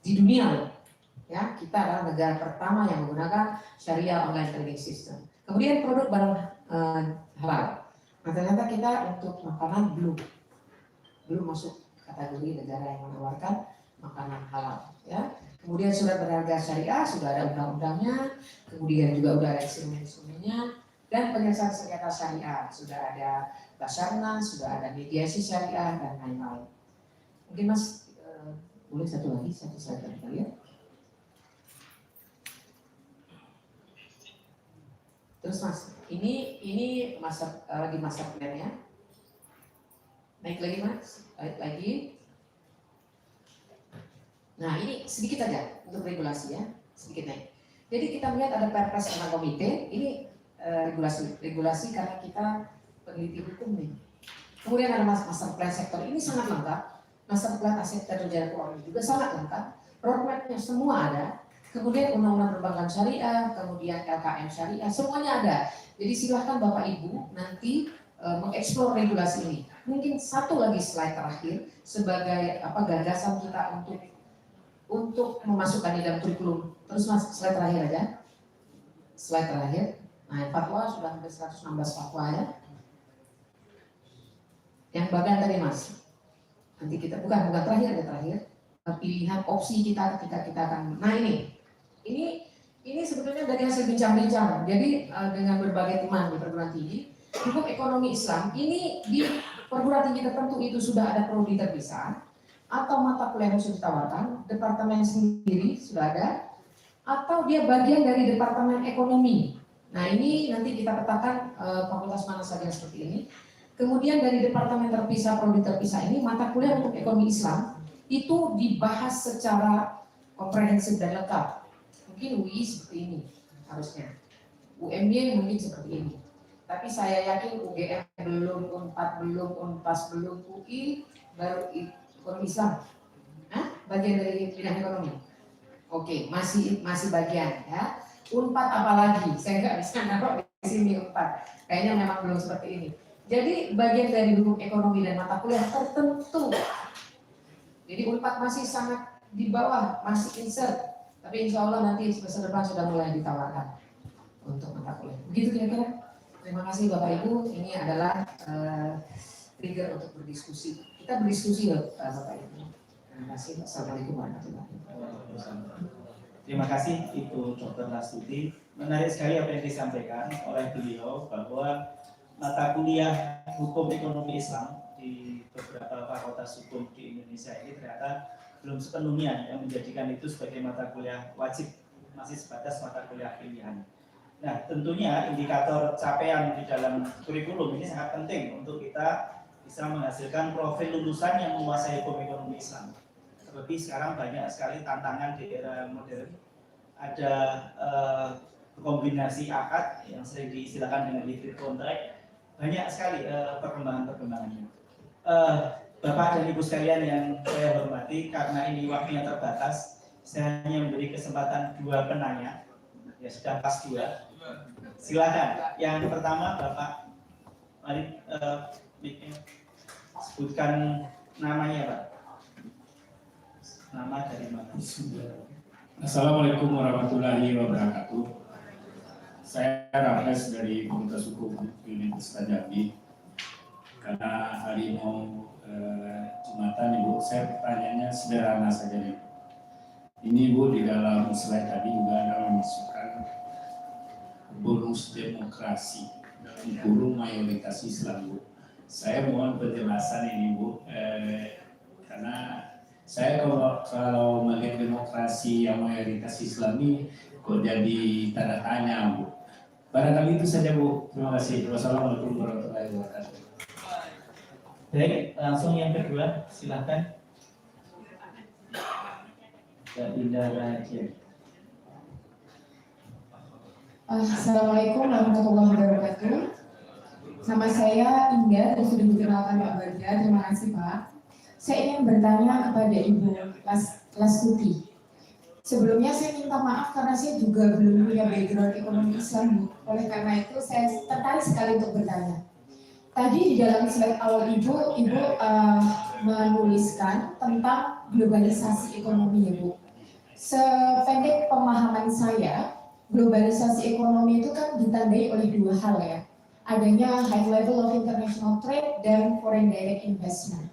di dunia loh. Ya, kita adalah negara pertama yang menggunakan syariah online trading system. Kemudian produk barang halal. Nah, ternyata kita untuk makanan belum masuk kategori negara yang menawarkan makanan halal. Ya. Kemudian surat berharga syariah sudah ada undang-undangnya, kemudian juga sudah ada instrumen-instrumennya, dan penyelesaian sengketa syariah sudah ada Basarnas, sudah ada mediasi syariah dan lain-lain. Mungkin Mas boleh satu slide lagi kali ya. Terus Mas, ini lagi master plan-nya. Naik lagi Mas, naik lagi. Nah ini sedikit aja untuk regulasi ya, sedikit naik. Jadi kita melihat ada perpres tentang komite, ini regulasi karena kita peneliti hukum nih. Kemudian ada master plan sektor, ini sangat lengkap. Master plan aset dan rencana keuangan juga sangat lengkap. Roadmap-nya semua ada. Kemudian undang-undang perbankan syariah, kemudian LKM syariah, semuanya ada. Jadi silahkan Bapak Ibu nanti mengeksplor regulasi ini. Mungkin satu lagi slide terakhir sebagai gagasan kita untuk memasukkan di dalam kurikulum. Terus Mas, slide terakhir aja. Slide terakhir. Nah, fatwa sudah hampir 116 fatwa ya. Yang bagian tadi Mas. Nanti kita bukan terakhir ada terakhir. Pilihan opsi kita ketika kita akan. Nah ini sebetulnya dari hasil bincang-bincang. Jadi dengan berbagai teman di perguruan tinggi, hukum ekonomi Islam ini di perguruan tinggi tertentu itu sudah ada prodi terpisah atau mata kuliah khusus ditawarkan, departemen sendiri sudah ada, atau dia bagian dari departemen ekonomi. Nah ini nanti kita petakan fakultas mana saja seperti ini. Kemudian dari departemen terpisah, prodi terpisah ini mata kuliah untuk ekonomi Islam itu dibahas secara komprehensif dan lengkap. Mungkin UI seperti ini harusnya, UMY mungkin seperti ini. Tapi saya yakin UGM belum, UNPAD belum, UNPAS belum, UI baru ekonomi Islam. Bagian dari bidang ekonomi. Oke, masih bagian ya. UNPAD apalagi? Saya nggak bisa naruh di sini UNPAD. Kayaknya memang belum seperti ini. Jadi bagian dari hukum ekonomi dan mata kuliah tertentu. Jadi UNPAD masih sangat di bawah, masih insert. Tapi insya Allah nanti semester depan sudah mulai ditawarkan untuk mata kuliah. Begitu kira-kira. Terima kasih Bapak Ibu. Ini adalah trigger untuk berdiskusi. Kita berdiskusi loh Bapak Ibu. Terima kasih. Assalamualaikum warahmatullahi wabarakatuh. Terima kasih Ibu Dr. Lastuti. Menarik sekali apa yang disampaikan oleh beliau bahwa mata kuliah hukum ekonomi Islam di beberapa fakultas hukum di Indonesia ini ternyata belum sepenuhnya yang menjadikan itu sebagai mata kuliah wajib, masih sebatas mata kuliah pilihan. Nah, tentunya indikator capaian di dalam kurikulum ini sangat penting untuk kita bisa menghasilkan profil lulusan yang menguasai hukum ekonomi Islam. Terlebih sekarang banyak sekali tantangan di era modern. Ada kombinasi akad yang sering diistilahkan dengan hybrid contract, banyak sekali perkembangan-perkembangannya. Bapak dan Ibu sekalian yang saya hormati, karena ini waktunya terbatas, saya hanya memberi kesempatan 2 penanya. Ya sudah pas 2. Silakan. Yang pertama Bapak, mari sebutkan namanya Pak. Nama dari mana? Assalamualaikum warahmatullahi wabarakatuh. Saya Raffles dari Fakultas Hukum Universitas Jambi. Karena hari mau Jumatan Ibu, saya pertanyaannya sederhana saja nih. Ini Bu, di dalam slide tadi juga ada memasukkan bonus demokrasi dalam kurung mayoritas Islam Bu. Saya mohon penjelasan ini Bu, karena saya kalau melihat demokrasi yang mayoritas Islami kok jadi tanda tanya Bu. Barangkali itu saja Bu. Terima kasih. Wassalamualaikum warahmatullahi wabarakatuh. Baik, langsung yang kedua, silakan. Mbak Dinda Raja. Assalamualaikum warahmatullahi wabarakatuh. Nama saya Indah, dan sudah dikenalkan Pak Bagja. Terima kasih Pak. Saya ingin bertanya kepada Ibu Lastuti. Sebelumnya saya minta maaf karena saya juga belum punya background ekonomi Islam, Bu. Oleh karena itu saya tertarik sekali untuk bertanya. Tadi di dalam slide awal Ibu menuliskan tentang globalisasi ekonomi ya Bu. Sependek pemahaman saya, globalisasi ekonomi itu kan ditandai oleh 2 hal ya. Adanya high level of international trade dan foreign direct investment.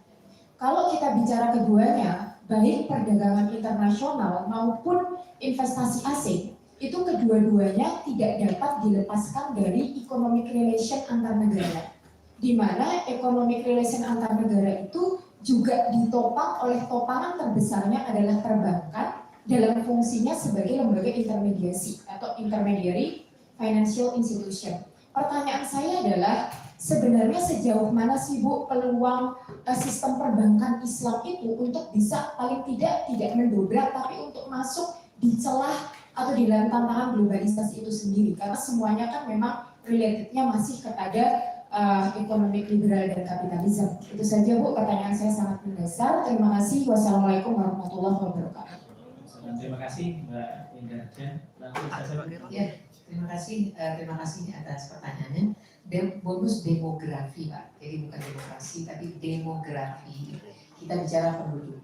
Kalau kita bicara keduanya, baik perdagangan internasional maupun investasi asing, itu kedua-duanya tidak dapat dilepaskan dari economic relation antar negara. Di mana economic relation antar negara itu juga ditopang oleh topangan terbesarnya adalah perbankan dalam fungsinya sebagai lembaga intermediasi atau intermediary financial institution. Pertanyaan saya adalah, sebenarnya sejauh mana sih Bu peluang sistem perbankan Islam itu untuk bisa paling tidak mendobrak tapi untuk masuk di celah atau di dalam tantangan globalisasi itu sendiri, karena semuanya kan memang relatednya masih kepada ekonomi liberal dan kapitalisme. Itu saja Bu, pertanyaan saya sangat mendasar. Terima kasih. Wassalamualaikum warahmatullahi wabarakatuh. Terima kasih Mbak Indah. Ya, terima kasih atas pertanyaannya. Bonus demografi Pak, jadi bukan demokrasi tapi demografi. Kita bicara penduduk.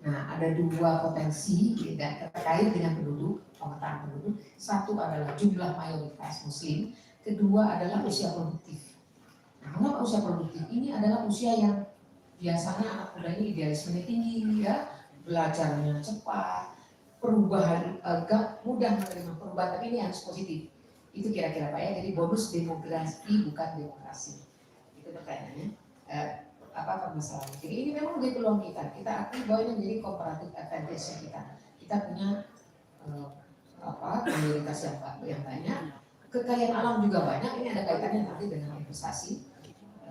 Nah, ada 2 potensi dan terkait dengan penduduk, pemetaan penduduk. Satu adalah jumlah mayoritas Muslim, kedua adalah usia produktif. Nah, mengapa usia produktif? Ini adalah usia yang biasanya anak muda ini idealismenya tinggi, ya, belajarnya cepat, perubahan agak mudah menerima perubahan, tapi ini harus positif. Itu kira-kira Pak ya, jadi bonus demografi bukan demokrasi. Itu pertanyaannya. Apa permasalahan? Jadi ini memang menjadi peluang kita. Kita akui bahwa ini menjadi comparative advantage kita. Kita punya mayoritas yang banyak, kekayaan alam juga banyak. Ini ada kaitannya nanti dengan investasi.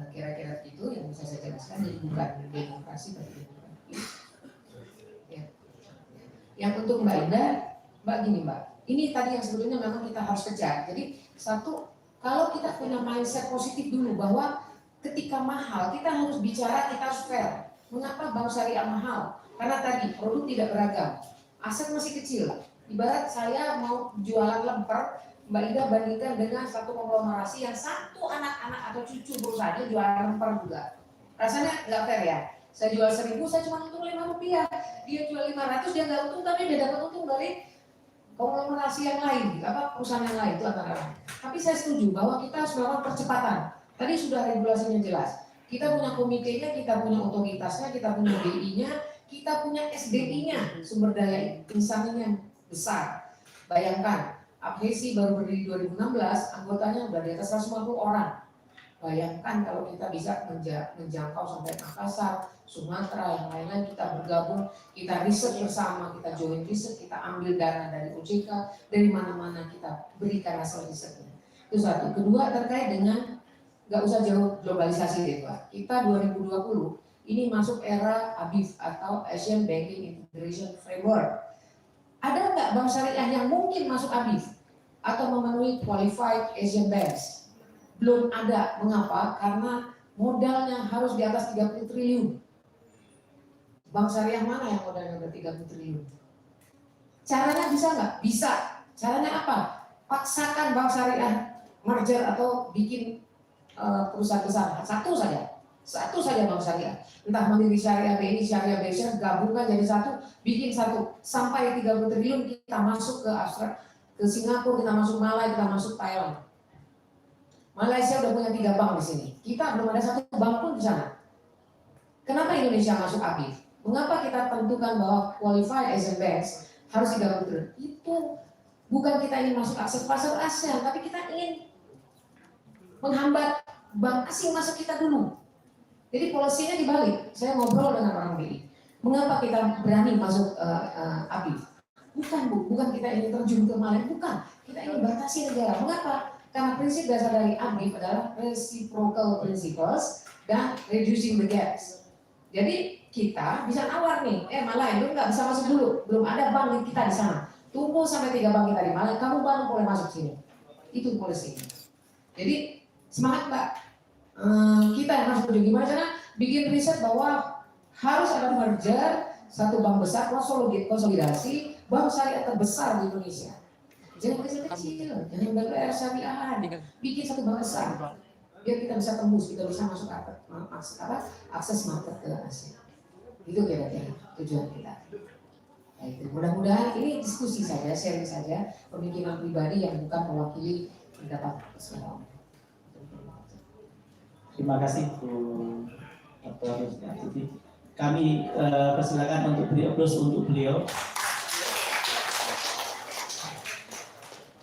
Kira-kira itu yang bisa saya jelaskan. Jadi bukan demokrasi tapi demokrasi. Ya. Yang untuk Mbak Indah, Mbak gini Mbak. Ini tadi yang sebetulnya memang kita harus kejar. Jadi satu, kalau kita punya mindset positif dulu bahwa ketika mahal kita harus bicara, kita harus fair. Mengapa bank syariah mahal? Karena tadi produk tidak beragam, aset masih kecil. Ibarat saya mau jualan lemper, Mbak Ida bandingkan dengan satu konglomerasi yang satu anak-anak atau cucu perusahaannya jualan lemper juga. Rasanya nggak fair ya. Saya jual 1.000, saya cuma untung Rp5. Dia jual 500, dia nggak untung, tapi dia dapat untung dari konglomerasi yang lain, perusahaan yang lain itu antara lain. Tapi saya setuju bahwa kita harus melakukan percepatan. Tadi sudah regulasinya jelas. Kita punya komitenya, kita punya otoritasnya, kita punya BI-nya, kita punya SDI-nya, sumber daya insan yang besar. Bayangkan, APHESI baru berdiri 2016, anggotanya sudah di atas 150 orang. Bayangkan kalau kita bisa menjangkau sampai Makassar, Sumatera, yang lain-lain, kita bergabung, kita riset bersama, kita join riset, kita ambil dana dari OJK, dari mana-mana kita berikan hasil risetnya. Itu satu. Kedua, terkait dengan, nggak usah jauh globalisasi deh Pak. Kita 2020, ini masuk era ABIF atau Asian Banking Integration Framework. Ada nggak bank syariah yang mungkin masuk ABIF? atau memenuhi qualified Asian banks. Belum ada. Mengapa? Karena modalnya harus di atas 30 triliun. Bank syariah mana yang modalnya udah 30 triliun? Caranya bisa nggak? Bisa. Caranya apa? Paksakan bank syariah merger atau bikin perusahaan besar. Satu saja bank syariah. Entah Mandiri Syariah, BNI Syariah, BSR, gabungkan jadi satu, bikin satu. Sampai 30 triliun kita masuk ke Australia, ke Singapura, kita masuk Malaysia, kita masuk Thailand. Malaysia udah punya 3 bank di sini. Kita belum ada satu bank pun di sana. Kenapa Indonesia masuk ABIF? Mengapa kita tentukan bahwa qualified Asian banks harus 30 triliun? Itu bukan kita ingin masuk akses pasar ASEAN, tapi kita ingin menghambat bank asing masuk kita dulu. Jadi polisinya dibalik. Saya ngobrol dengan orang BI. Mengapa kita berani masuk ABIF? Bukan kita ingin terjun ke Malaysia, bukan. Kita ingin batasi negara. Mengapa? Karena prinsip dasar dari ABIF adalah reciprocal principles dan reducing the gaps. Jadi kita bisa nawar nih, Malaysia itu nggak bisa masuk dulu, belum ada bank kita di sana. Tunggu sampai 3 bank kita di Malaysia, kamu baru boleh masuk sini. Itu polisi. Jadi semangat Mbak. Kita yang harus kerja gimana cara bikin riset bahwa harus ada merger satu bank besar konsolidasi bank syariah terbesar di Indonesia. Jangan kecil-kecil, jangan BPR syariah, bikin satu bank besar biar kita bisa tembus, kita bisa masuk akses market ke Asia. Itu kira-kira tujuan kita. Nah, itu mudah-mudahan ini diskusi saja, sharing saja, pemikiran pribadi yang bukan mewakili pendapat semua. Terima kasih Bu Dr. Siti. Kami persilakan untuk beri aplaus untuk beliau.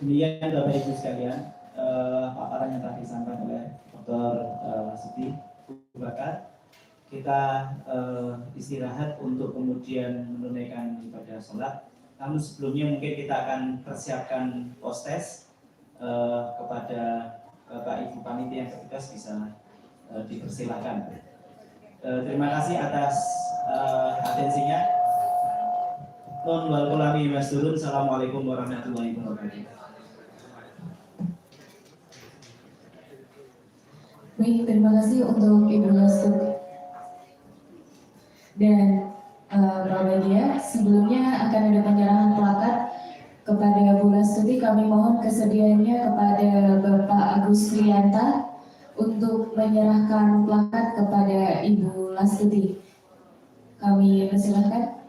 Demikian Bapak Ibu sekalian, paparan yang telah disampaikan oleh Dr. Siti Bakar. Kita istirahat untuk kemudian menunaikan ibadah sholat. Namun sebelumnya mungkin kita akan persiapkan post-test kepada Bapak Ibu panitia yang bertugas bisa dipersilakan. Terima kasih atas atensinya. Nun wal kulami masdurun. Assalamualaikum warahmatullahi wabarakatuh. Baik, terima kasih untuk Ibu Lastuti. Dan Pak Media, sebelumnya akan ada penyerahan plakat kepada Bu Lastuti. Kami mohon kesediaannya kepada Bapak Agus Trianta untuk menyerahkan plakat kepada Ibu Lastuti. Kami persilahkan.